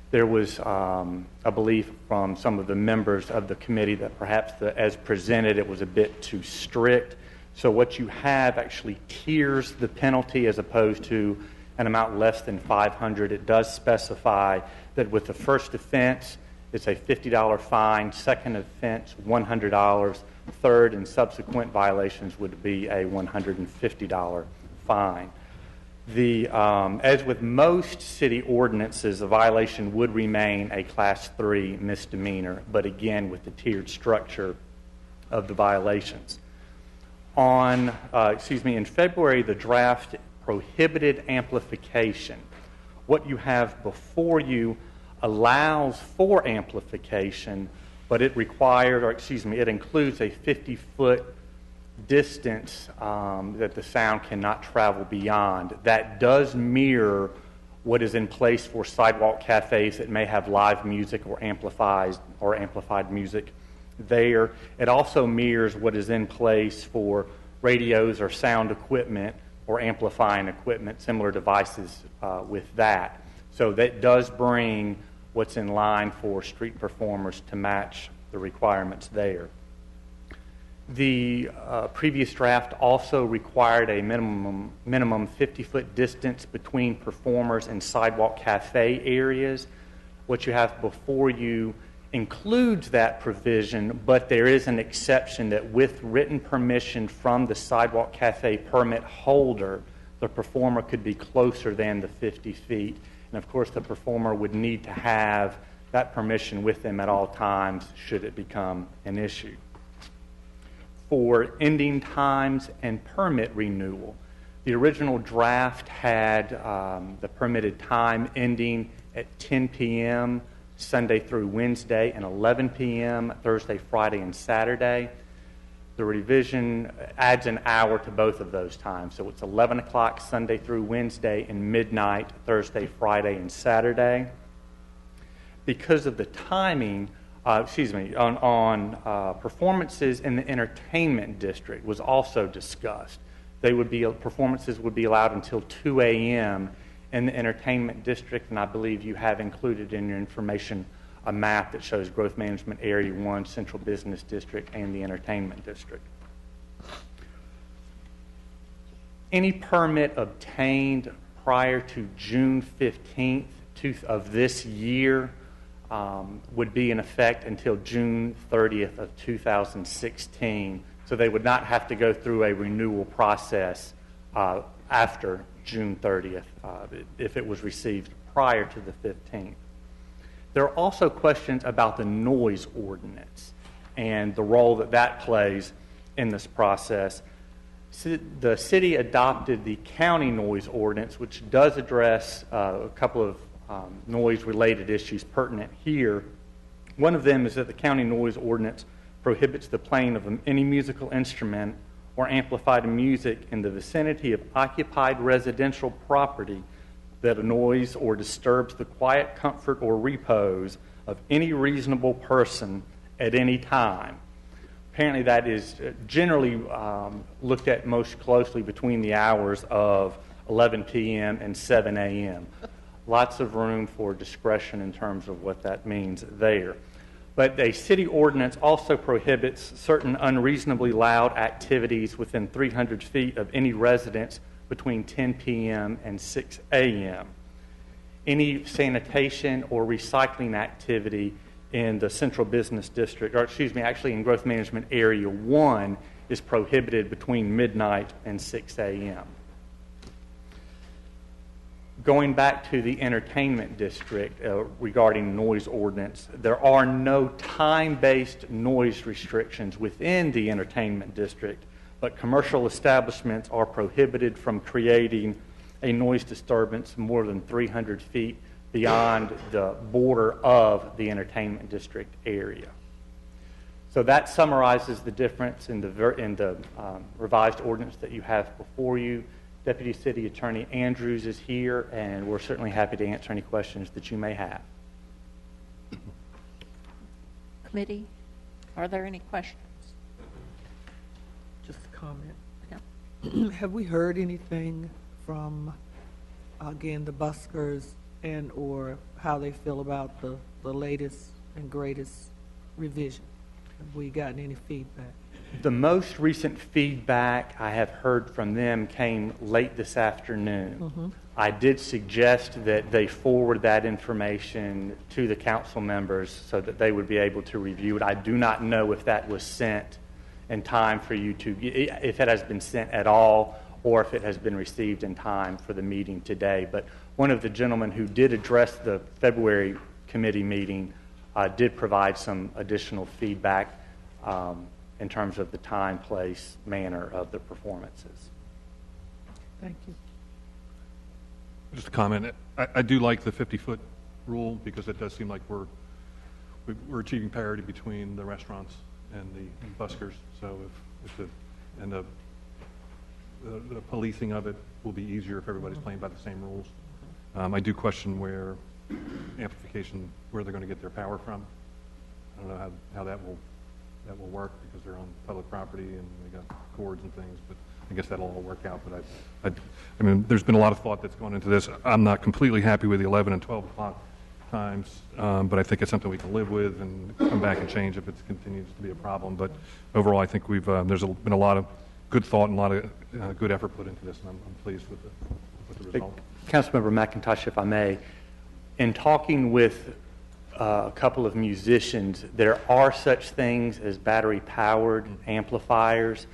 There was a belief from some of the members of the committee that perhaps as presented it was a bit too strict. So what you have actually tiers the penalty as opposed to an amount less than $500. It does specify that with the first offense, it's a $50 fine, second offense, $100, third and subsequent violations would be a $150 fine. As with most city ordinances, a violation would remain a Class 3 misdemeanor, but again with the tiered structure of the violations. In February, the draft prohibited amplification. What you have before you allows for amplification, but it includes a 50-foot distance that the sound cannot travel beyond. That does mirror what is in place for sidewalk cafes that may have live music or amplified music there. It also mirrors what is in place for radios or sound equipment or amplifying equipment, similar devices with that. So that does bring what's in line for street performers to match the requirements there. The previous draft also required a minimum 50-foot distance between performers and sidewalk cafe areas. What you have before you includes that provision, but there is an exception that with written permission from the sidewalk cafe permit holder, the performer could be closer than the 50 feet. And of course, the performer would need to have that permission with them at all times should it become an issue. For ending times and permit renewal, the original draft had the permitted time ending at 10 p.m. Sunday through Wednesday and 11 p.m. Thursday, Friday, and Saturday. The revision adds an hour to both of those times. So it's 11 o'clock Sunday through Wednesday and midnight Thursday, Friday, and Saturday. Because of the timing, performances in the entertainment district was also discussed. Performances would be allowed until 2 a.m. in the entertainment district, and I believe you have included in your information a map that shows Growth Management Area 1, Central Business District, and the Entertainment District. Any permit obtained prior to June 15th of this year would be in effect until June 30th of 2016. So they would not have to go through a renewal process after June 30th if it was received prior to the 15th. There are also questions about the noise ordinance and the role that that plays in this process. The city adopted the county noise ordinance, which does address a couple of noise-related issues pertinent here. One of them is that the county noise ordinance prohibits the playing of any musical instrument or amplified music in the vicinity of occupied residential property that annoys or disturbs the quiet comfort or repose of any reasonable person at any time. Apparently that is generally looked at most closely between the hours of 11 p.m. and 7 a.m. Lots of room for discretion in terms of what that means there. But a city ordinance also prohibits certain unreasonably loud activities within 300 feet of any residence between 10 p.m. and 6 a.m. Any sanitation or recycling activity in the Central Business District, actually in Growth Management Area 1, is prohibited between midnight and 6 a.m. Going back to the entertainment district regarding noise ordinance, there are no time-based noise restrictions within the entertainment district, but commercial establishments are prohibited from creating a noise disturbance more than 300 feet beyond the border of the entertainment district area. So that summarizes the difference in the revised ordinance that you have before you. Deputy City Attorney Andrews is here, and we're certainly happy to answer any questions that you may have. Committee, are there any questions? Just a comment. Yeah. Have we heard anything from, again, the buskers and or how they feel about the latest and greatest revision? Have we gotten any feedback? The most recent feedback I have heard from them came late this afternoon. I did suggest that they forward that information to the council members so that they would be able to review it. I do not know if that was sent in time for you to, if it has been sent at all, or if it has been received in time for the meeting today. But one of the gentlemen who did address the February committee meeting did provide some additional feedback in terms of the time, place, manner of the performances. Thank you. Just a comment. I do like the 50-foot rule because it does seem like we're achieving parity between the restaurants and the buskers. So if the policing of it will be easier if everybody's playing by the same rules. I do question where amplification, where they're going to get their power from. I don't know how that will work because they're on public property and they got cords and things, but I guess that'll all work out. But I mean, there's been a lot of thought that's gone into this. I'm not completely happy with the 11 and 12 o'clock times, but I think it's something we can live with and come back and change if it continues to be a problem. But overall, I think there's been a lot of good thought and a lot of good effort put into this, and I'm pleased with the result. Councilmember McIntosh, if I may, in talking with a couple of musicians, there are such things as battery-powered amplifiers.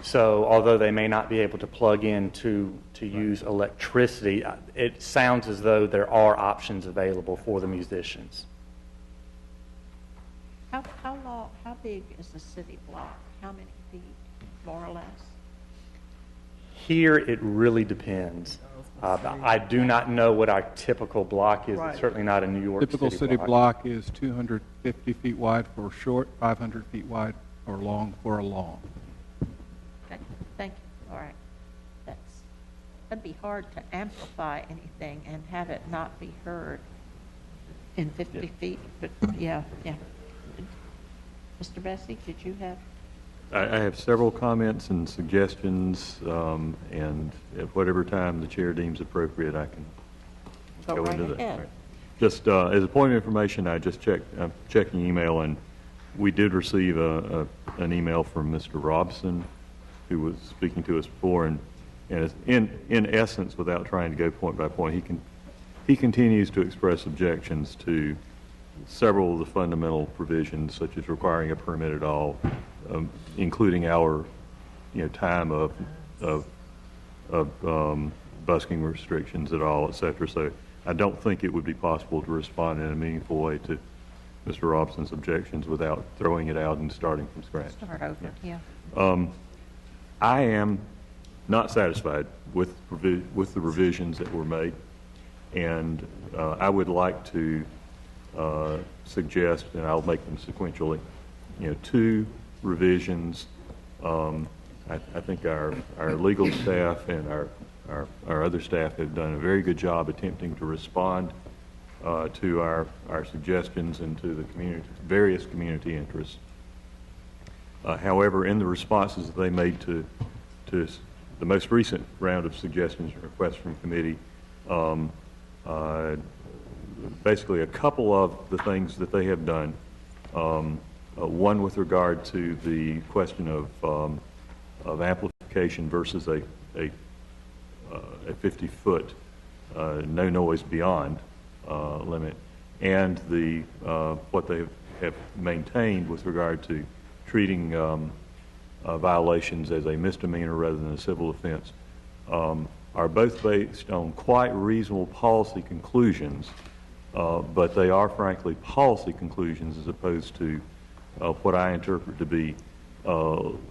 So although they may not be able to plug in to use electricity, it sounds as though there are options available for the musicians. How big is the city block? How many feet, more or less? Here, it really depends. I do not know what our typical block is. It's certainly not a New York Typical City block is 250 feet wide for short, 500 feet wide or long for a long. Okay, thank you. All right. That'd be hard to amplify anything and have it not be heard in 50 feet, but yeah. Mr. Bessie, did you have? I have several comments and suggestions, and at whatever time the chair deems appropriate, I can go into that. Right. Just as a point of information, I just I'm checking email, and we did receive an email from Mr. Robson, who was speaking to us before, and in essence, without trying to go point by point, he continues to express objections to several of the fundamental provisions, such as requiring a permit at all, including our time of busking restrictions at all, et cetera. So I don't think it would be possible to respond in a meaningful way to Mr. Robson's objections without throwing it out and starting from scratch. Start over, yeah. I am not satisfied with the revisions that were made, and I would like to suggest, and I'll make them sequentially, 2 revisions. I think our legal staff and our other staff have done a very good job attempting to respond to our suggestions and to the various community interests. However, in the responses that they made to the most recent round of suggestions and requests from committee, basically a couple of the things that they have done, one with regard to the question of amplification versus a 50-foot no noise beyond limit, and what they have maintained with regard to treating violations as a misdemeanor rather than a civil offense, are both based on quite reasonable policy conclusions, but they are frankly policy conclusions as opposed to what I interpret to be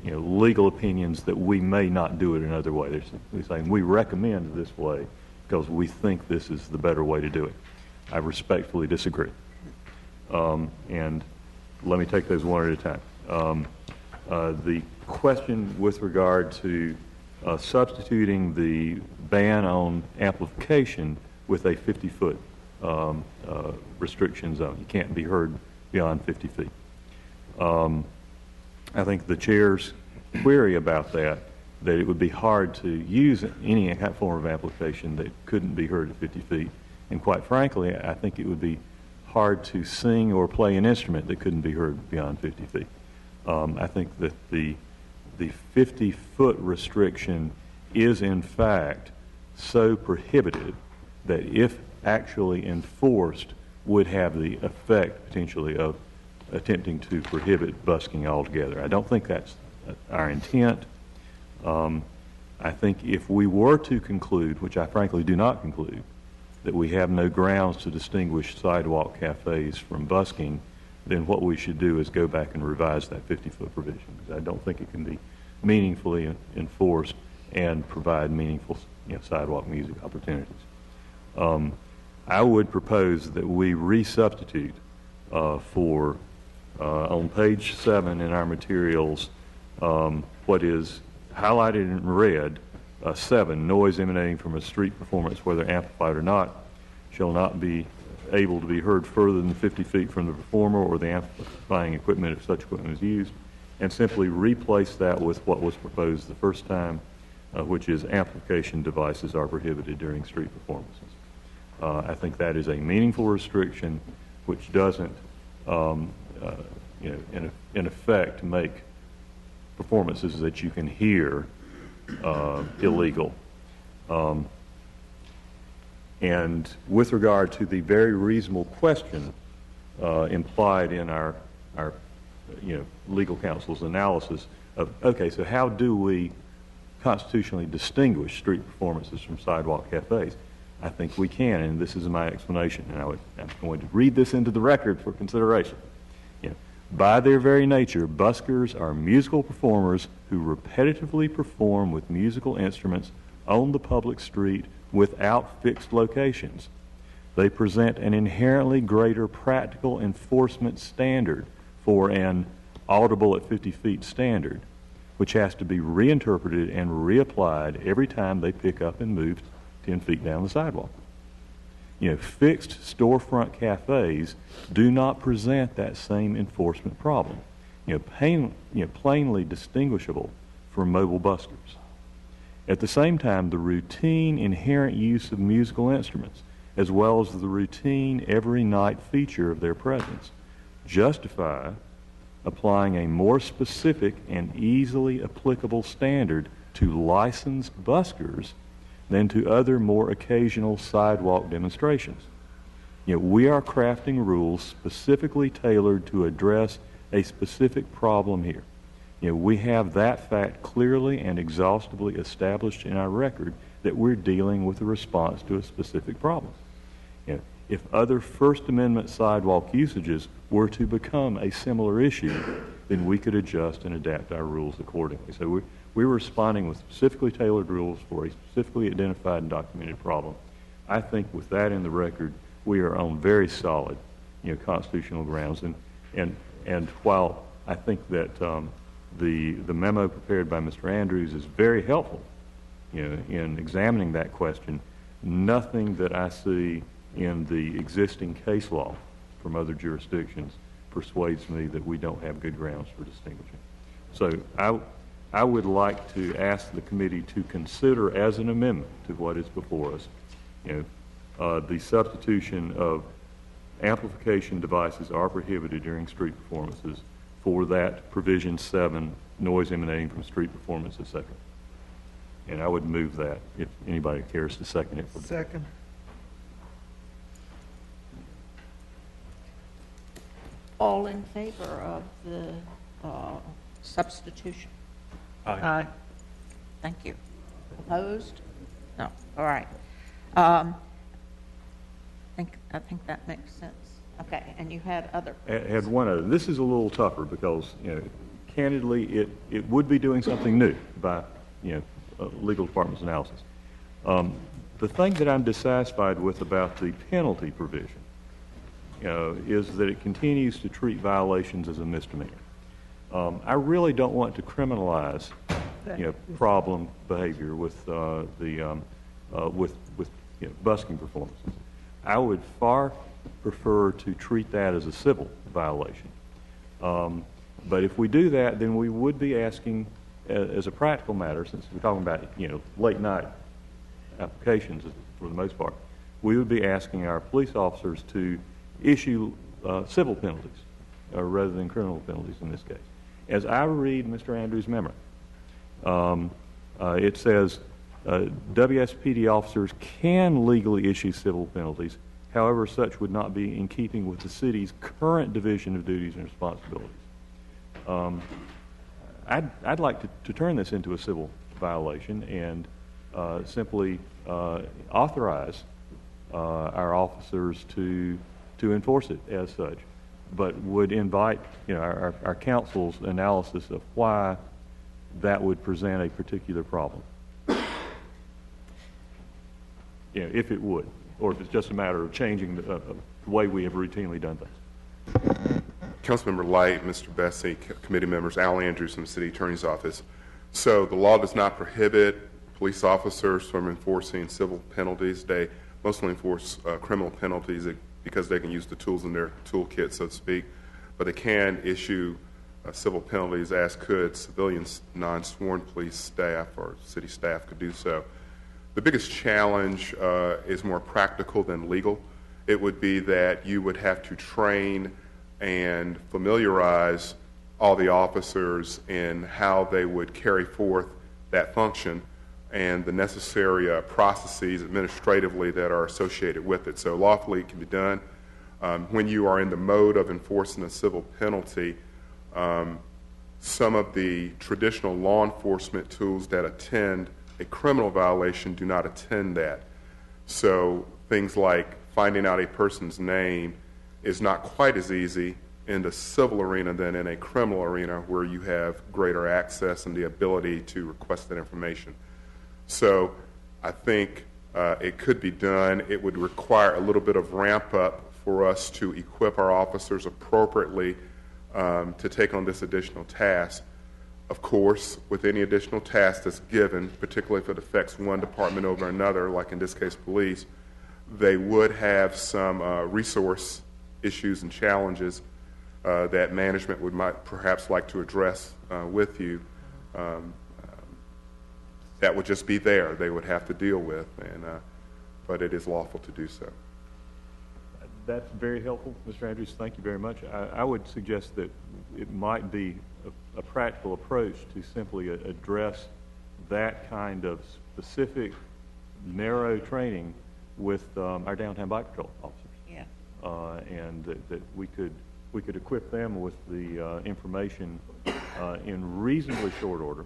legal opinions that we may not do it another way. They're simply saying we recommend this way because we think this is the better way to do it. I respectfully disagree. And let me take those one at a time. The question with regard to substituting the ban on amplification with a 50-foot restriction zone. You can't be heard beyond 50 feet. I think the chair's query about that it would be hard to use any form of amplification that couldn't be heard at 50 feet. And quite frankly, I think it would be hard to sing or play an instrument that couldn't be heard beyond 50 feet. I think that the 50-foot restriction is in fact so prohibited that if actually enforced would have the effect potentially of attempting to prohibit busking altogether. I don't think that's our intent. I think if we were to conclude, which I frankly do not conclude, that we have no grounds to distinguish sidewalk cafes from busking, then what we should do is go back and revise that 50-foot provision, because I don't think it can be meaningfully enforced and provide meaningful sidewalk music opportunities. I would propose that we resubstitute for on page 7 in our materials what is highlighted in red, 7, noise emanating from a street performance, whether amplified or not, shall not be able to be heard further than 50 feet from the performer or the amplifying equipment if such equipment is used, and simply replace that with what was proposed the first time, which is amplification devices are prohibited during street performances. I think that is a meaningful restriction which doesn't, in effect, make performances that you can hear illegal. And with regard to the very reasonable question implied in our legal counsel's analysis of, okay, so how do we constitutionally distinguish street performances from sidewalk cafes? I think we can, and this is my explanation, and I'm going to read this into the record for consideration. By their very nature, buskers are musical performers who repetitively perform with musical instruments on the public street without fixed locations. They present an inherently greater practical enforcement standard for an audible at 50 feet standard, which has to be reinterpreted and reapplied every time they pick up and move 10 feet down the sidewalk. Fixed storefront cafes do not present that same enforcement problem, plainly distinguishable from mobile buskers. At the same time, the routine inherent use of musical instruments, as well as the routine every night feature of their presence, justify applying a more specific and easily applicable standard to licensed buskers than to other more occasional sidewalk demonstrations. We are crafting rules specifically tailored to address a specific problem here. We have that fact clearly and exhaustively established in our record that we're dealing with a response to a specific problem. If other First Amendment sidewalk usages were to become a similar issue, then we could adjust and adapt our rules accordingly. So we're responding with specifically tailored rules for a specifically identified and documented problem. I think with that in the record, we are on very solid, constitutional grounds. And while I think that the memo prepared by Mr. Andrews is very helpful, in examining that question, nothing that I see in the existing case law from other jurisdictions persuades me that we don't have good grounds for distinguishing. So I would like to ask the committee to consider as an amendment to what is before us, the substitution of amplification devices are prohibited during street performances for that provision 7, noise emanating from street performance, etc. And I would move that if anybody cares to second it. Second. All in favor of the substitution? Aye. Thank you. Opposed? No. All right. I think that makes sense. Okay, and you had other. Had one other. This is a little tougher because, candidly, it would be doing something new by, legal department's analysis. The thing that I'm dissatisfied with about the penalty provision, is that it continues to treat violations as a misdemeanor. I really don't want to criminalize problem behavior with busking performances. I would far prefer to treat that as a civil violation. But if we do that, then we would be asking, as a practical matter, since we're talking about late night applications for the most part, we would be asking our police officers to issue civil penalties rather than criminal penalties in this case. As I read Mr. Andrews' memo, it says WSPD officers can legally issue civil penalties. However, such would not be in keeping with the city's current division of duties and responsibilities. I'd like to turn this into a civil violation and simply authorize our officers to enforce it as such, but would invite our council's analysis of why that would present a particular problem. If it would, or if it's just a matter of changing the way we have routinely done things. Councilmember Light, Mr. Bessie, committee members, Al Andrews from the City Attorney's Office. So the law does not prohibit police officers from enforcing civil penalties. They mostly enforce criminal penalties because they can use the tools in their toolkit, so to speak. But they can issue civil penalties, as could civilians, non-sworn police staff or city staff could do so. The biggest challenge is more practical than legal. It would be that you would have to train and familiarize all the officers in how they would carry forth that function and the necessary processes administratively that are associated with it. So lawfully it can be done. When you are in the mode of enforcing a civil penalty, some of the traditional law enforcement tools that attend a criminal violation do not attend that. So things like finding out a person's name is not quite as easy in the civil arena than in a criminal arena, where you have greater access and the ability to request that information. So I think it could be done. It would require a little bit of ramp up for us to equip our officers appropriately to take on this additional task. Of course, with any additional task that's given, particularly if it affects one department over another, like in this case police, they would have some resource issues and challenges that management might perhaps like to address with you. That would just be there. They would have to deal with, but it is lawful to do so. That's very helpful, Mr. Andrews. Thank you very much. I would suggest that it might be a practical approach to simply address that kind of specific, narrow training with our downtown bike patrol officers. Yeah. And that we could equip them with the information in reasonably short order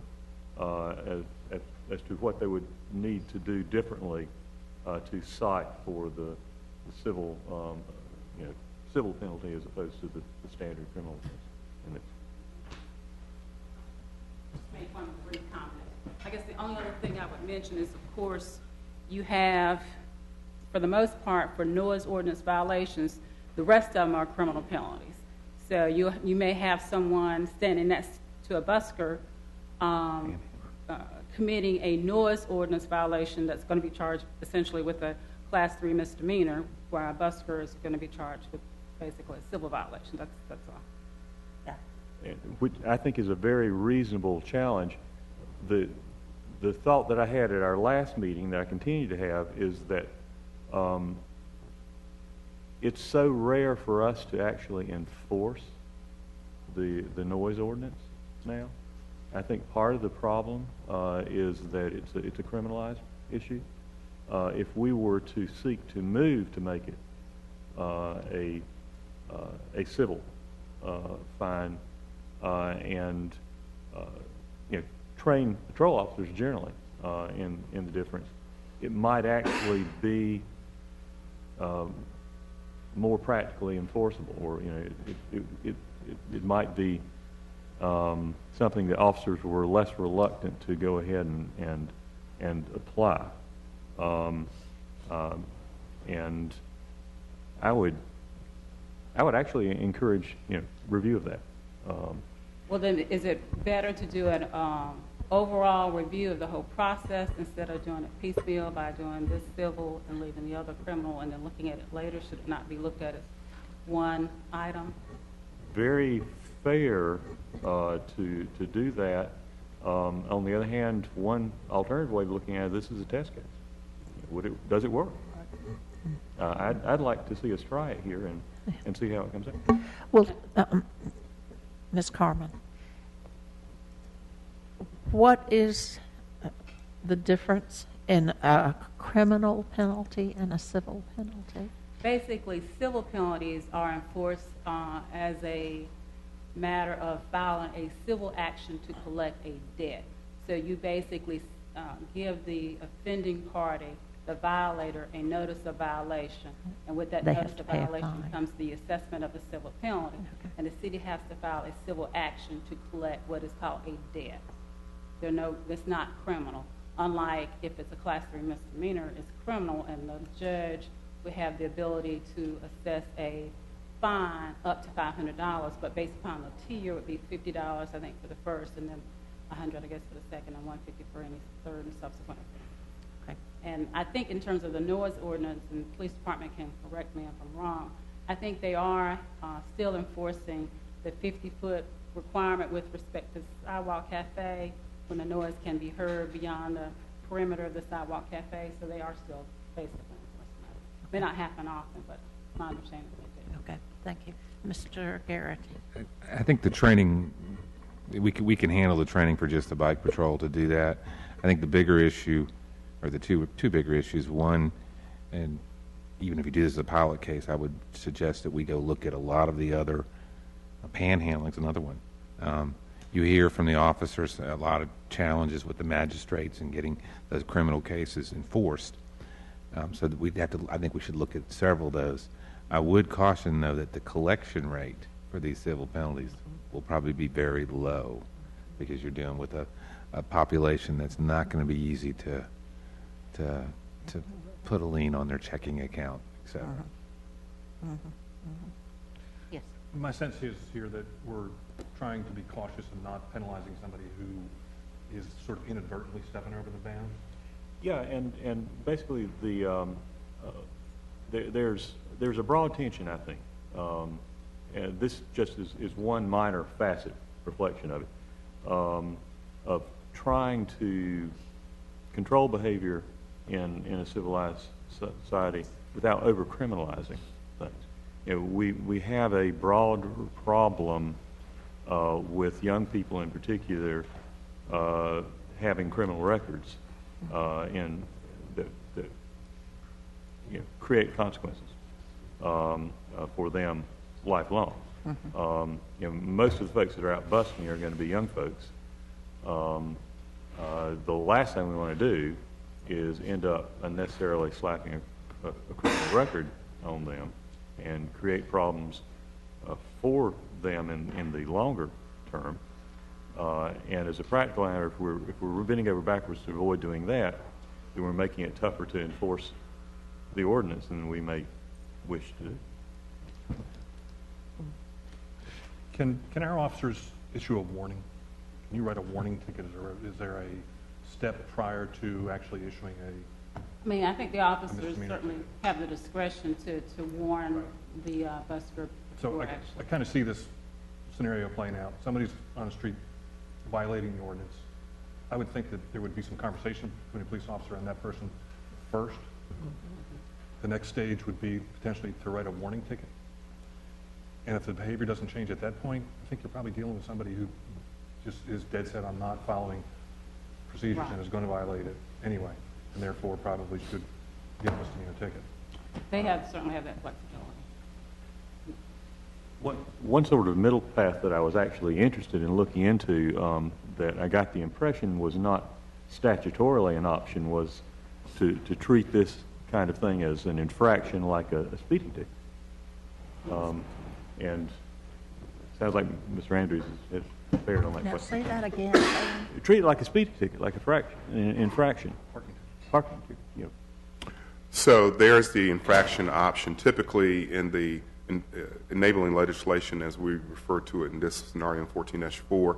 as to what they would need to do differently to cite for the civil civil penalty as opposed to the standard criminal offense. Make one brief comment. I guess the only other thing I would mention is, of course, you have, for the most part, for noise ordinance violations, the rest of them are criminal penalties. So you may have someone standing next to a busker committing a noise ordinance violation that's going to be charged essentially with a Class 3 misdemeanor, where a busker is going to be charged with basically a civil violation. That's all. Yeah. Which I think is a very reasonable challenge. The thought that I had at our last meeting that I continue to have is that it's so rare for us to actually enforce the noise ordinance now. I think part of the problem is that it's a criminalized issue. If we were to seek to move to make it a civil fine and train patrol officers generally in the difference, it might actually be more practically enforceable, or it might be something that officers were less reluctant to go ahead and apply. And I would actually encourage review of that. Well, then, is it better to do overall review of the whole process instead of doing it piecemeal by doing this civil and leaving the other criminal and then looking at it later? Should it not be looked at as one item? Very fair to do that. On the other hand, one alternative way of looking at it, this is a test case. Does it work? I'd like to see us try it here and see how it comes out. Well, Ms. Carmen, what is the difference in a criminal penalty and a civil penalty? Basically, civil penalties are enforced as a matter of filing a civil action to collect a debt. So you basically give the offending party, the violator, a notice of violation. And with that notice of violation comes the assessment of the civil penalty. Okay. And the city has to file a civil action to collect what is called a debt. It's not criminal. Unlike if it's a class 3 misdemeanor, it's criminal, and the judge would have the ability to assess a fine up to $500, but based upon the tier would be $50, I think, for the first, and then $100, I guess, for the second, and $150 for any third and subsequent. Okay. And I think in terms of the noise ordinance, and the police department can correct me if I'm wrong, I think they are still enforcing the 50-foot requirement with respect to sidewalk cafe when the noise can be heard beyond the perimeter of the sidewalk cafe, so they are still basically enforcing that. It may not happen often, but my understanding is they do. Okay, thank you. Mr. Garrett. I think the training, we can handle the training for just the bike patrol to do that. I think the bigger issue, or the two bigger issues, one, and even if you do this as a pilot case, I would suggest that we go look at a lot of the other, panhandling's another one. You hear from the officers a lot of challenges with the magistrates and getting those criminal cases enforced. So that I think we should look at several of those. I would caution, though, that the collection rate for these civil penalties will probably be very low because you're dealing with a population that's not going to be easy to put a lien on their checking account, etc. Yes. My sense is here that we're trying to be cautious and not penalizing somebody who is sort of inadvertently stepping over the bounds. Yeah, and basically there's a broad tension, I think, and this just is one minor facet, reflection of it, of trying to control behavior in a civilized society without over-criminalizing things. We have a broad problem with young people in particular having criminal records and that create consequences for them lifelong. Most of the folks that are out busting are going to be young folks. The last thing we want to do is end up unnecessarily slapping a criminal record on them and create problems for them in the longer term. And as a practical matter, if we're bending over backwards to avoid doing that, then we're making it tougher to enforce the ordinance than we may wish to do. Can our officers issue a warning? Can you write a warning ticket? Is there a step prior to actually issuing a? I mean, I think the officers certainly have the discretion to warn the busker. So I kind of see this scenario playing out. Somebody's on the street violating the ordinance. I would think that there would be some conversation between a police officer and that person first. The next stage would be potentially to write a warning ticket. And if the behavior doesn't change at that point, I think you're probably dealing with somebody who just is dead set on not following procedures and is going to violate it anyway, and therefore probably should get a misdemeanor ticket. They certainly have that flexibility. One sort of middle path that I was actually interested in looking into that I got the impression was not statutorily an option was to treat this kind of thing as an infraction like a speeding ticket. And it sounds like Mr. Andrews is fair on that Now question. say that again. Treat it like a speeding ticket, like an infraction. Parking ticket. So there's the infraction option. Typically in the enabling legislation, as we refer to it in this scenario in 14-4,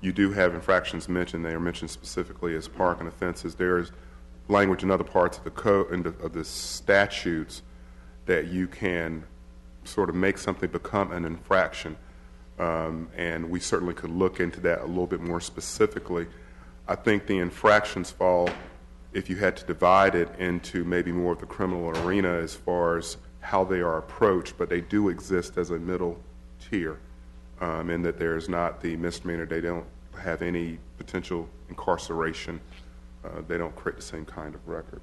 you do have infractions mentioned. They are mentioned specifically as parking offenses. There is language in other parts of the code, of the statutes, that you can sort of make something become an infraction. And we certainly could look into that a little bit more specifically. I think the infractions fall, if you had to divide it into maybe more of the criminal arena as far as how they are approached, but they do exist as a middle tier, in that there's not the misdemeanor. They don't have any potential incarceration. They don't create the same kind of record.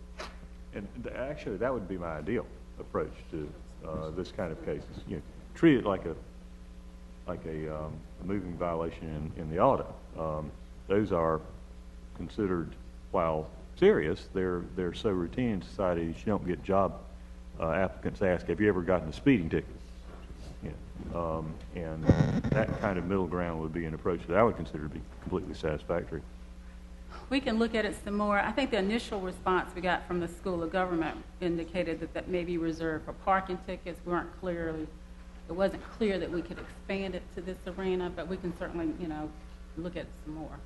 And actually, that would be my ideal approach to this kind of cases. You know, treat it like a moving violation in the auto. Those are considered, while serious, they're so routine in society that you don't get job applicants ask, "Have you ever gotten a speeding ticket?" You know, and that kind of middle ground would be an approach that I would consider to be completely satisfactory. We can look at it some more. I think the initial response we got from the School of Government indicated that that may be reserved for parking tickets. It wasn't clear that we could expand it to this arena, but we can certainly, look at it some more.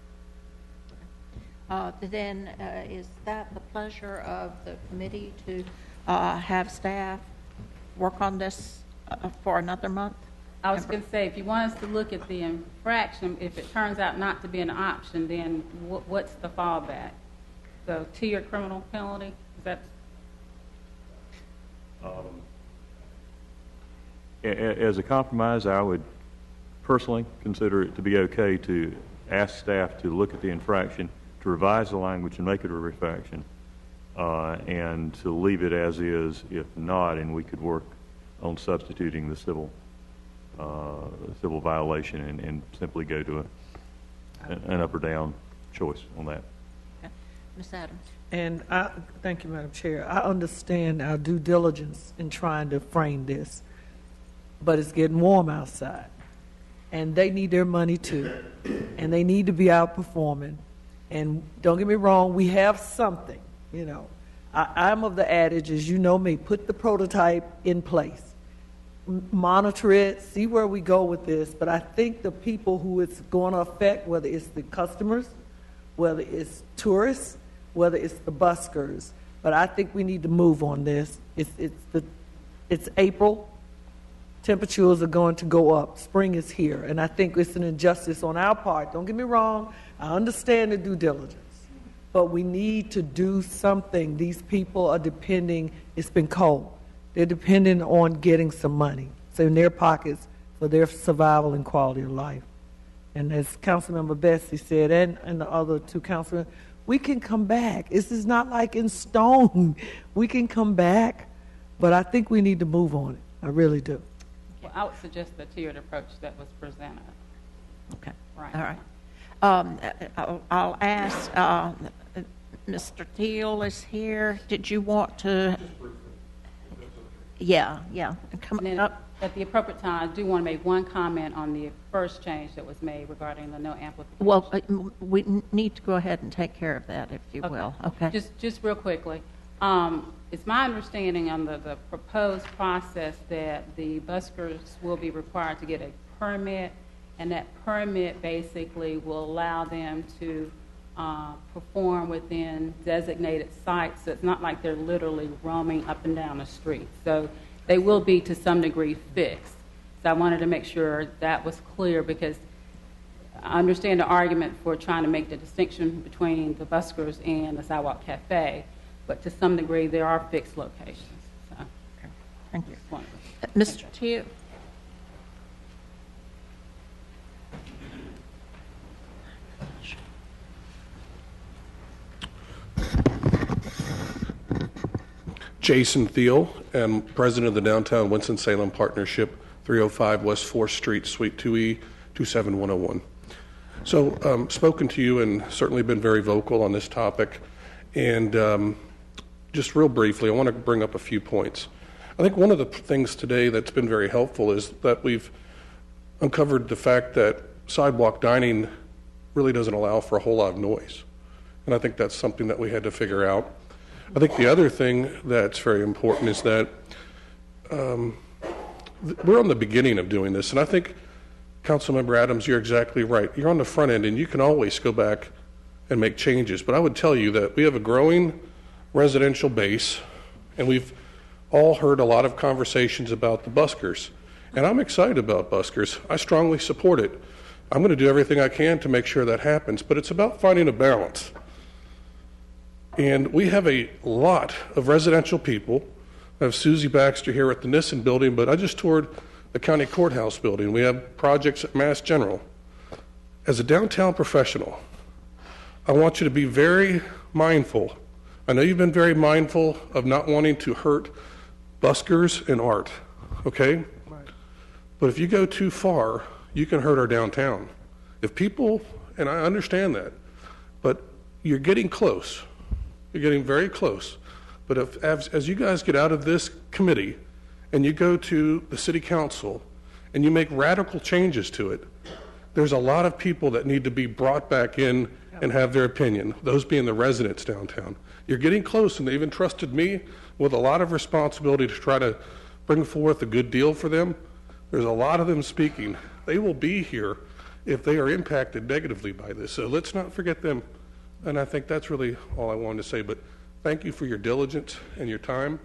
Then is that the pleasure of the committee to have staff work on this for another month? I was going to say, if you want us to look at the infraction, if it turns out not to be an option, then what's the fallback? So tiered criminal penalty? Is that? As a compromise, I would personally consider it to be okay to ask staff to look at the infraction, to revise the language and make it a infraction, and to leave it as is. If not, and we could work on substituting the civil violation and simply go to an up or down choice on that. Okay. Ms. Adams. And thank you, Madam Chair. I understand our due diligence in trying to frame this, but it's getting warm outside, and they need their money too, and they need to be out performing. And don't get me wrong, we have something, I'm of the adage, as you know me, put the prototype in place. Monitor it, see where we go with this, but I think the people who it's going to affect, whether it's the customers, whether it's tourists, whether it's the buskers, but I think we need to move on this. It's April. Temperatures are going to go up. Spring is here, and I think it's an injustice on our part. Don't get me wrong, I understand the due diligence, but we need to do something. These people are depending, it's been cold. They're depending on getting some money. So in their pockets for their survival and quality of life. And as Councilmember Bessie said, and the other two councilmen, we can come back. This is not like in stone. We can come back, but I think we need to move on it. I really do. Well, I would suggest the tiered approach that was presented. Okay. Right. All right. I'll ask, Mr. Teal is here. Did you want to? Yeah. Coming up. At the appropriate time, I do want to make one comment on the first change that was made regarding the no amplification. Well, we need to go ahead and take care of that, if you will. Okay. Just real quickly. It's my understanding on the proposed process that the buskers will be required to get a permit, and that permit basically will allow them to perform within designated sites. So it's not like they're literally roaming up and down the street. So they will be to some degree fixed. So I wanted to make sure that was clear, because I understand the argument for trying to make the distinction between the buskers and the sidewalk cafe, but to some degree there are fixed locations. So, okay. Thank you. Wonderful. Mr. Teal. Jason Thiel, and president of the Downtown Winston-Salem Partnership, 305 West 4th Street, Suite 2E, 27101. So, spoken to you and certainly been very vocal on this topic. And just real briefly, I want to bring up a few points. I think one of the things today that's been very helpful is that we've uncovered the fact that sidewalk dining really doesn't allow for a whole lot of noise. And I think that's something that we had to figure out. I think the other thing that's very important is that we're on the beginning of doing this, and I think Councilmember Adams, you're exactly right. You're on the front end, and you can always go back and make changes. But I would tell you that we have a growing residential base, and we've all heard a lot of conversations about the buskers. And I'm excited about buskers. I strongly support it. I'm going to do everything I can to make sure that happens, but it's about finding a balance. And we have a lot of residential people. I have Susie Baxter here at the Nissen building, but I just toured the county courthouse building. We have projects at Mass General. As a downtown professional, I want you to be very mindful. I know you've been very mindful of not wanting to hurt buskers and art, okay? Right. But if you go too far, you can hurt our downtown. If people, and I understand that, but you're getting close. You're getting very close. But as you guys get out of this committee and you go to the city council and you make radical changes to it, there's a lot of people that need to be brought back in and have their opinion, those being the residents downtown. You're getting close, and they've entrusted me with a lot of responsibility to try to bring forth a good deal for them. There's a lot of them speaking. They will be here if they are impacted negatively by this. So let's not forget them. And I think that's really all I wanted to say. But thank you for your diligence and your time.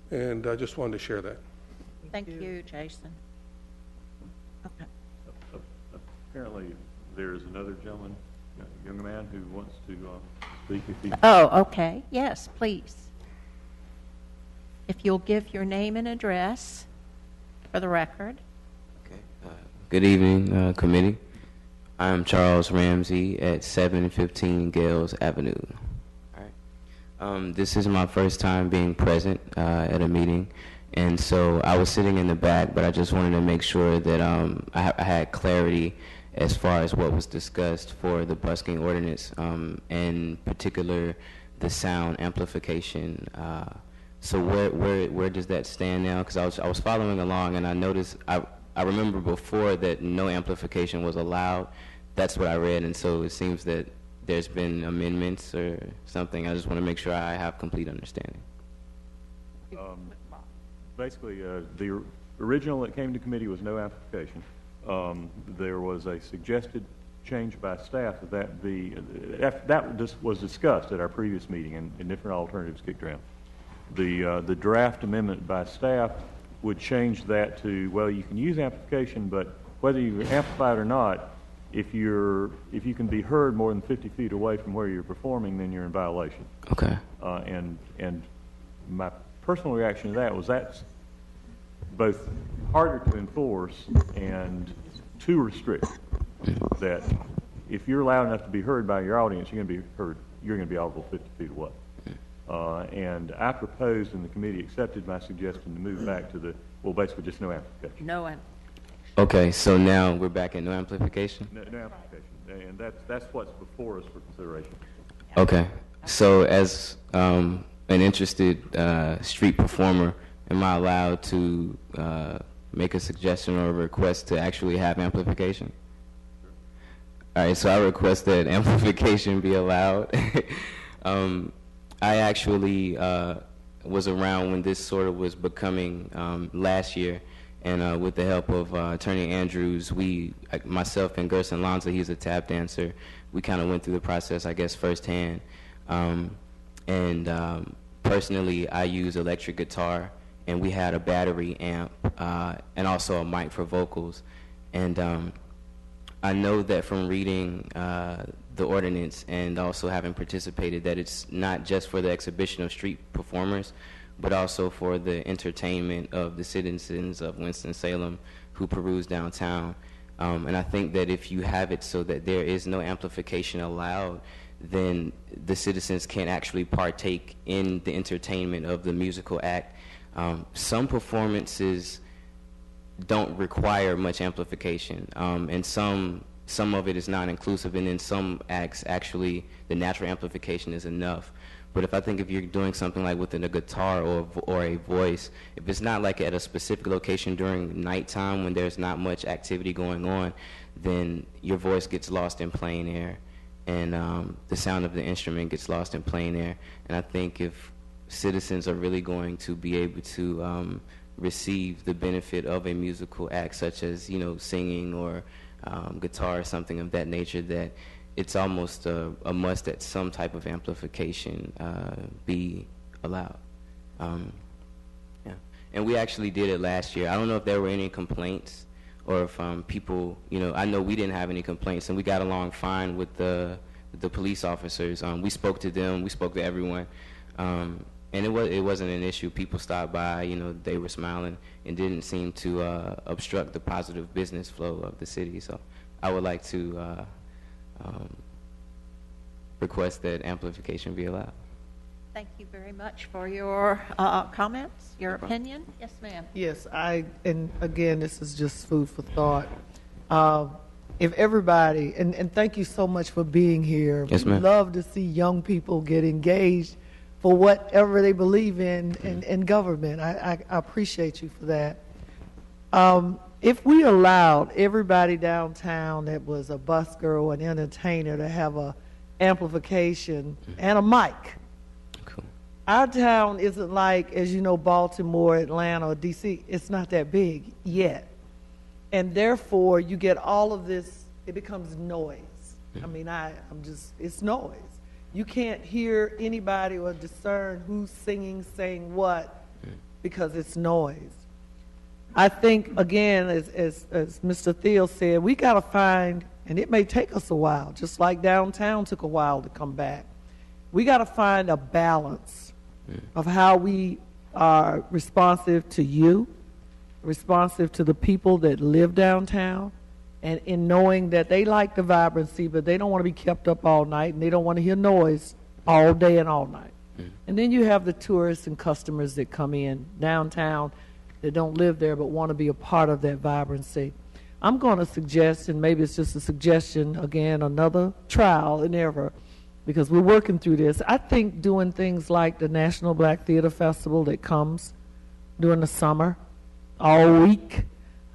And I just wanted to share that. Thank you, Jason. Okay. Apparently, there's another gentleman, a young man, who wants to speak. If he... Oh, okay. Yes, please. If you'll give your name and address for the record. Okay. Good evening, committee. I'm Charles Ramsey at 715 Gales Avenue. All right. This is my first time being present at a meeting, and so I was sitting in the back, but I just wanted to make sure that I had clarity as far as what was discussed for the busking ordinance, in particular the sound amplification. So where does that stand now? Because I was following along, and I noticed I remember before that no amplification was allowed. That's what I read, and so it seems that there's been amendments or something. I just want to make sure I have complete understanding. Basically, the original that came to committee was no amplification. There was a suggested change by staff that was discussed at our previous meeting, and different alternatives kicked around. The draft amendment by staff would change that to, well, you can use amplification, but whether you amplify it or not, if you can be heard more than 50 feet away from where you're performing, then you're in violation. Okay. And my personal reaction to that was that's both harder to enforce and too restrictive. That if you're loud enough to be heard by your audience, you're going to be audible 50 feet away. And I proposed, and the committee accepted my suggestion to move back to basically just no amplification. No amplification. Okay, so now we're back at no amplification? No amplification, and that's what's before us for consideration. Okay, so as an interested street performer, am I allowed to make a suggestion or a request to actually have amplification? All right, so I request that amplification be allowed. I actually was around when this sort of was becoming last year, and with the help of Attorney Andrews, myself and Gerson Lanza, he's a tap dancer, we kind of went through the process, I guess, firsthand. Personally, I use electric guitar, and we had a battery amp and also a mic for vocals. And I know that from reading the ordinance and also having participated that it's not just for the exhibition of street performers, but also for the entertainment of the citizens of Winston-Salem who peruse downtown. And I think that if you have it so that there is no amplification allowed, then the citizens can actually partake in the entertainment of the musical act. Some performances don't require much amplification, and some of it is not inclusive, and in some acts actually the natural amplification is enough. But if you're doing something like within a guitar or a voice, if it's not like at a specific location during nighttime when there's not much activity going on, then your voice gets lost in plein air, and the sound of the instrument gets lost in plein air. And I think if citizens are really going to be able to receive the benefit of a musical act such as, singing or guitar, something of that nature, that it's almost a must that some type of amplification be allowed. Yeah. And we actually did it last year. I don't know if there were any complaints or if people, I know we didn't have any complaints, and we got along fine with the police officers. We spoke to them, we spoke to everyone, and it wasn't an issue. People stopped by, they were smiling and didn't seem to obstruct the positive business flow of the city. So I would like to request that amplification be allowed. Thank you very much for your comments, your opinion. Yes, ma'am. Yes, and again, this is just food for thought. If everybody, and thank you so much for being here. Yes, we ma'am. love to see young people get engaged for whatever they believe in government. I appreciate you for that. If we allowed everybody downtown that was a busker or an entertainer to have a amplification and a mic, our town isn't like, as you know, Baltimore, Atlanta, or D.C. It's not that big yet. And therefore, you get all of this, it becomes noise. I mean, it's noise. You can't hear anybody or discern who's singing, saying what, because it's noise. I think, again, as Mr. Thiel said, we got to find, and it may take us a while, just like downtown took a while to come back. We got to find a balance of how we are responsive to you, responsive to the people that live downtown, and in knowing that they like the vibrancy, but they don't want to be kept up all night, and they don't want to hear noise all day and all night. And then you have the tourists and customers that come in downtown that don't live there but want to be a part of that vibrancy. I'm going to suggest, and maybe it's just a suggestion, again, another trial and error, because we're working through this. I think doing things like the National Black Theater Festival that comes during the summer, all week,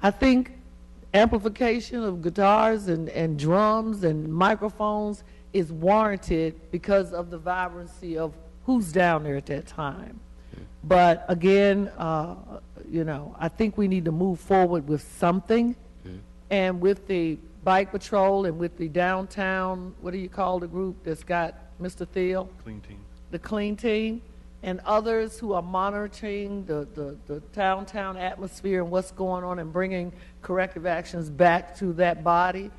I think amplification of guitars and drums and microphones is warranted because of the vibrancy of who's down there at that time. But again, I think we need to move forward with something, and with the bike patrol and with the downtown, what do you call the group that's got Mr. Thiel? Clean team. The clean team, and others who are monitoring the downtown atmosphere and what's going on and bringing corrective actions back to that body.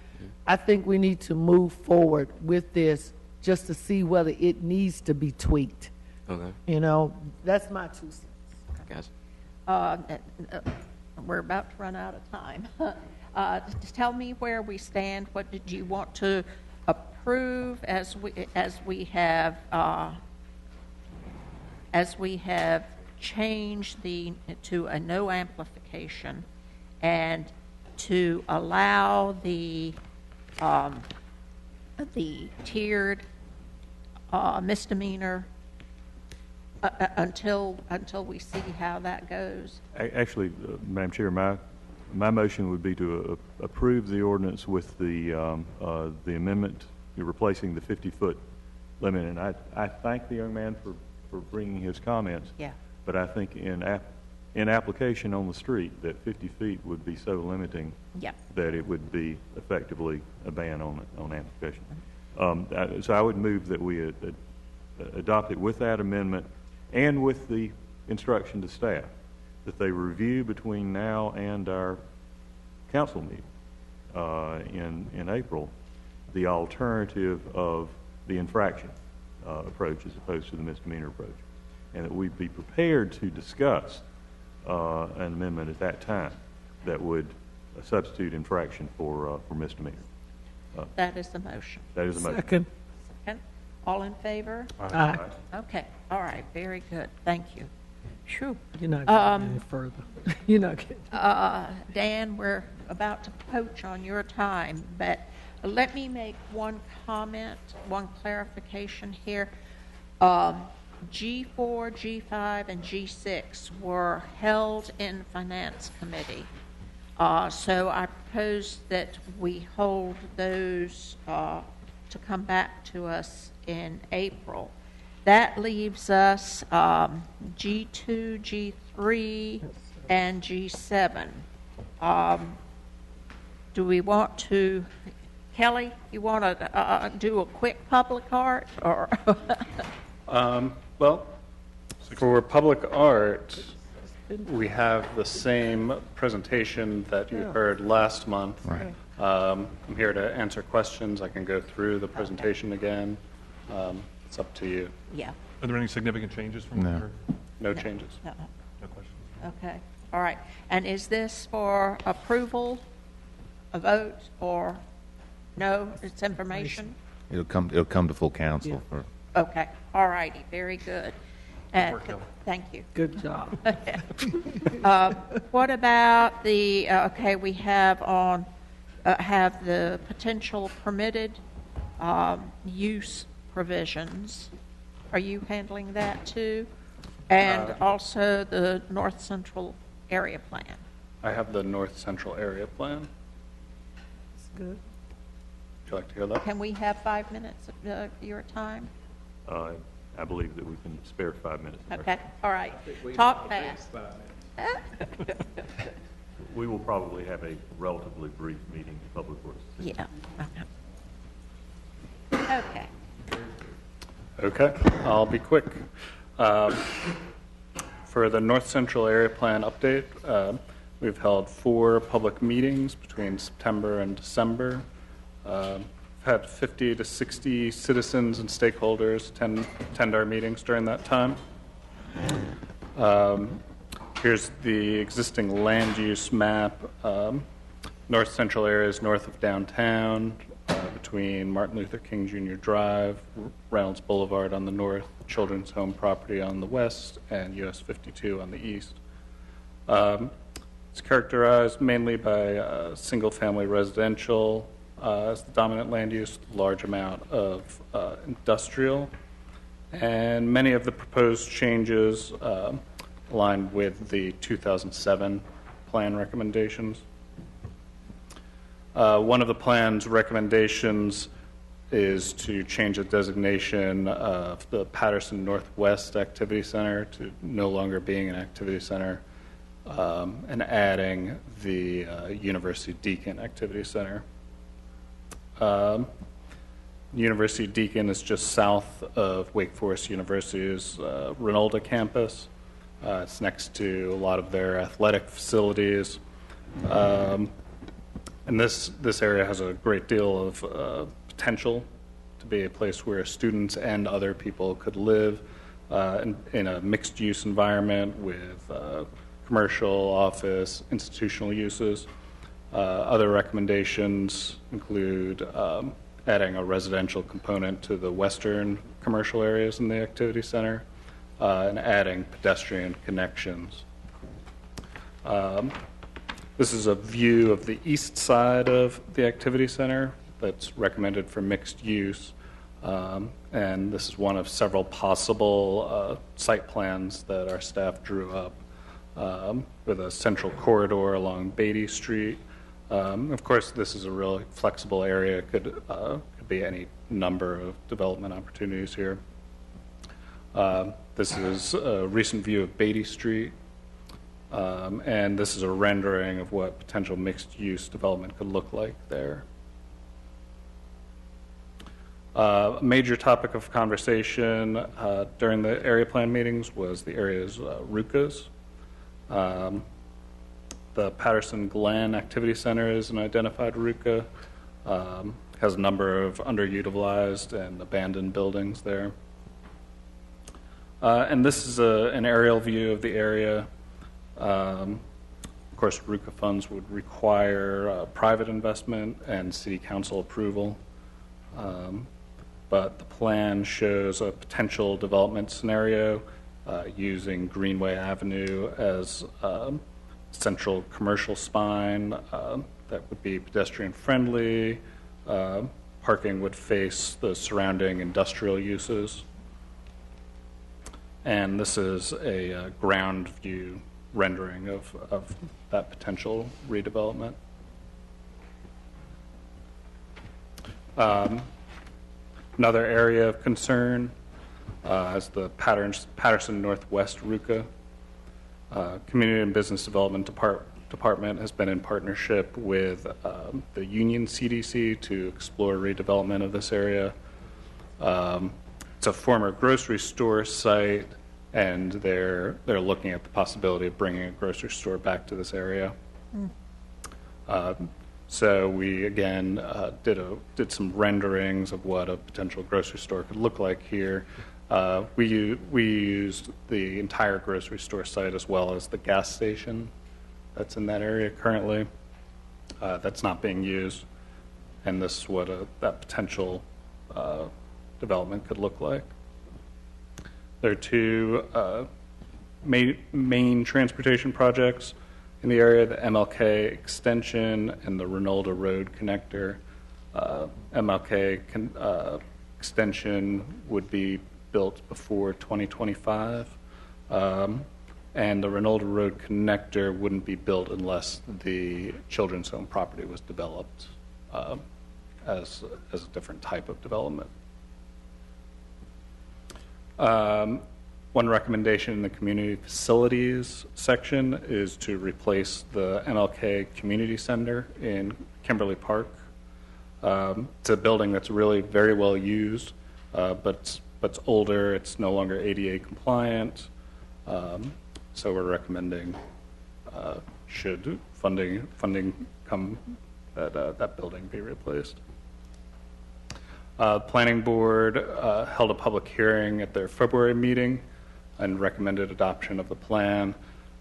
I think we need to move forward with this just to see whether it needs to be tweaked. Okay. That's my 2 cents. Gotcha. We're about to run out of time. Just tell me where we stand. What did you want to approve as we have changed to a no amplification, and to allow the tiered misdemeanor until we see how that goes? Actually, Madam Chair, my motion would be to approve the ordinance with the amendment replacing the 50-foot limit. And I thank the young man for bringing his comments. Yeah. But I think in application on the street, that 50 feet would be so limiting that it would be effectively a ban on amplification. So I would move that we adopt it with that amendment and with the instruction to staff that they review between now and our council meeting in April the alternative of the infraction approach as opposed to the misdemeanor approach, and that we'd be prepared to discuss an amendment at that time that would substitute infraction for misdemeanor. That is the motion. That is the motion. Second. All in favor? Aye. Okay. All right. Very good. Thank you. Sure. You're not getting any further. You're not getting. Dan, we're about to poach on your time, but let me make one comment, one clarification here. G4, G5, and G6 were held in Finance Committee. So I propose that we hold those to come back to us in April. That leaves us G2, G3, and G7. do we want to, Kelly, you want to do a quick public art, or? Well, for public art, we have the same presentation that you heard last month. Right. I'm here to answer questions. I can go through the presentation again. It's up to you. Yeah. Are there any significant changes from what you heard? No changes. No. No questions. Okay, all right. And is this for approval, a vote, or no, it's information? It'll come to full council. For, Okay, all righty, very good. And Work, Kelly. thank you. Good job. What about the, okay, we have on, have the potential permitted use provisions. Are you handling that too? And also the North Central Area Plan. I have the North Central Area Plan. That's good. Would you like to hear that? Can we have 5 minutes of your time? I believe that we can spare 5 minutes. of our Okay, all right. Talk fast. We will probably have a relatively brief meeting in Public Works. Yeah. Okay. Okay, I'll be quick. For the North Central Area Plan update, we've held 4 public meetings between September and December. We've had 50 to 60 citizens and stakeholders attend our meetings during that time. Here's the existing land use map. North Central area is north of downtown, between Martin Luther King Jr. Drive, Reynolds Boulevard on the north, Children's Home property on the west, and US 52 on the east. It's characterized mainly by single-family residential as the dominant land use, large amount of industrial, and many of the proposed changes align with the 2007 plan recommendations. One of the plan's recommendations is to change the designation of the Patterson Northwest Activity Center to no longer being an activity center, and adding the University Deacon Activity Center. University Deacon is just south of Wake Forest University's Renolda campus. It's next to a lot of their athletic facilities. And this area has a great deal of potential to be a place where students and other people could live in a mixed-use environment with commercial, office, institutional uses. Other recommendations include adding a residential component to the western commercial areas in the activity center, and adding pedestrian connections. This is a view of the east side of the activity center that's recommended for mixed use. And this is one of several possible site plans that our staff drew up, with a central corridor along Beatty Street. Of course, this is a really flexible area. It could be any number of development opportunities here. This is a recent view of Beatty Street. And this is a rendering of what potential mixed-use development could look like there. A major topic of conversation during the area plan meetings was the area's RUCAs. The Patterson Glen Activity Center is an identified RUCA. Has a number of underutilized and abandoned buildings there. And this is an aerial view of the area. Of course, RUCA funds would require private investment and city council approval. But the plan shows a potential development scenario using Greenway Avenue as central commercial spine that would be pedestrian friendly. Parking would face the surrounding industrial uses. And this is a ground view rendering of that potential redevelopment. Another area of concern is the Patterson Northwest RUCA. Community and Business Development department has been in partnership with the Union CDC to explore redevelopment of this area. It's a former grocery store site, and they're looking at the possibility of bringing a grocery store back to this area. So we again did some renderings of what a potential grocery store could look like here. We used the entire grocery store site as well as the gas station that's in that area currently. That's not being used, and this is what that potential development could look like. There are two main transportation projects in the area: the MLK extension and the Rinalda Road connector. MLK extension would be built before 2025, and the Rinalda Road connector wouldn't be built unless the children's home property was developed as a different type of development. One recommendation in the community facilities section is to replace the MLK Community Center in Kimberly Park. It's a building that's really very well used, but it's older. It's no longer ADA compliant. So we're recommending, should funding come, that building be replaced. Planning Board held a public hearing at their February meeting and recommended adoption of the plan.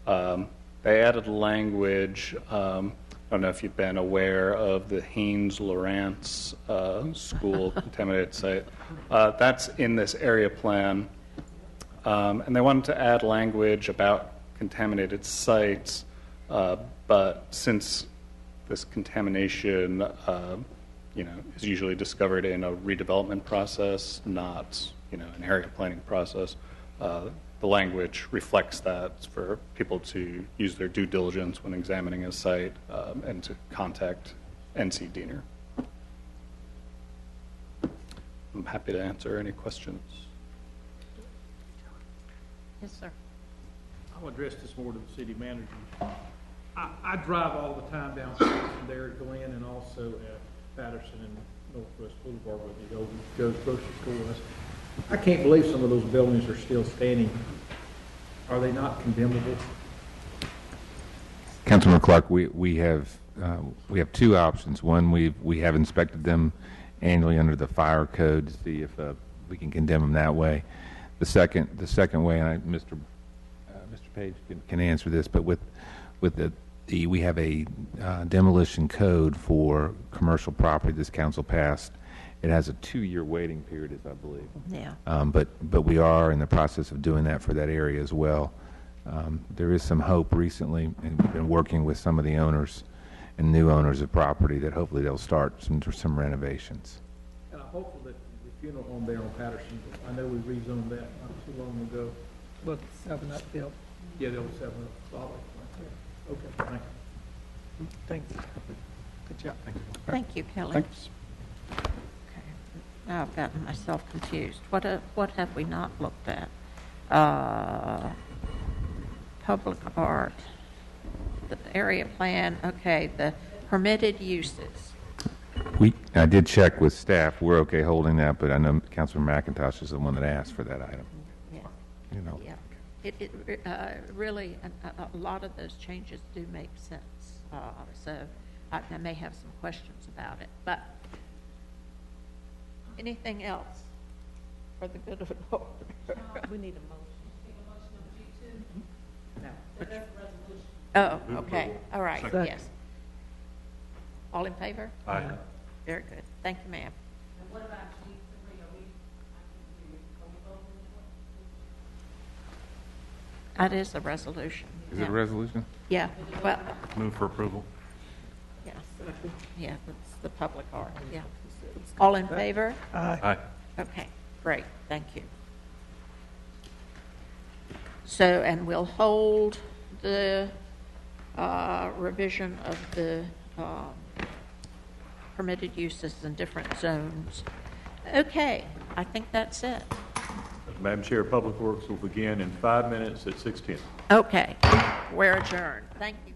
They added language. I don't know if you've been aware of the Haynes-Lawrence school contaminated site. That's in this area plan. And they wanted to add language about contaminated sites, but since this contamination is usually discovered in a redevelopment process, not an area planning process, the language reflects that for people to use their due diligence when examining a site and to contact NC Diener. I'm happy to answer any questions. Yes, sir. I'll address this more to the city manager. I drive all the time down from there at Glen and also at Patterson and Northwest Boulevard where the old Joe's grocery store was. I can't believe some of those buildings are still standing. Are they not condemnable? Councilman Clark, we have two options. One, we have inspected them annually under the fire code to see if we can condemn them that way. The second way, and Mr. Page can answer this, but with we have a demolition code for commercial property this council passed. It has a 2-year waiting period, as I believe. Yeah. But we are in the process of doing that for that area as well. There is some hope recently, and we've been working with some of the owners and new owners of property that hopefully they'll start some renovations. And I'm hopeful that the funeral home there on Patterson, I know we rezoned that not too long ago. Well, 7-Up built. Yeah, the old 7-Up solid right there. Okay, thank you. Thanks. Good job. Thank you, Kelly. Thanks. Okay. Now I've gotten myself confused. What have we not looked at? Public art, the area plan, okay, the permitted uses. I did check with staff. We're okay holding that, but I know Councilman McIntosh is the one that asked for that item. Yeah. Yeah. It really, a lot of those changes do make sense. So I may have some questions about it. But anything else for the good of the order? We need a motion. No. Oh, okay. All right. Second. Yes. All in favor? Aye. Very good. Thank you, ma'am. What about That is a resolution. Is it a resolution? Yeah. Well, Move for approval. yes. Yeah, that's the public art. Yeah. All in favor? Aye. Okay, great. Thank you. So, and we'll hold the revision of the permitted uses in different zones. Okay, I think that's it. Madam Chair, Public Works will begin in 5 minutes at 6:10. Okay, we're adjourned. Thank you.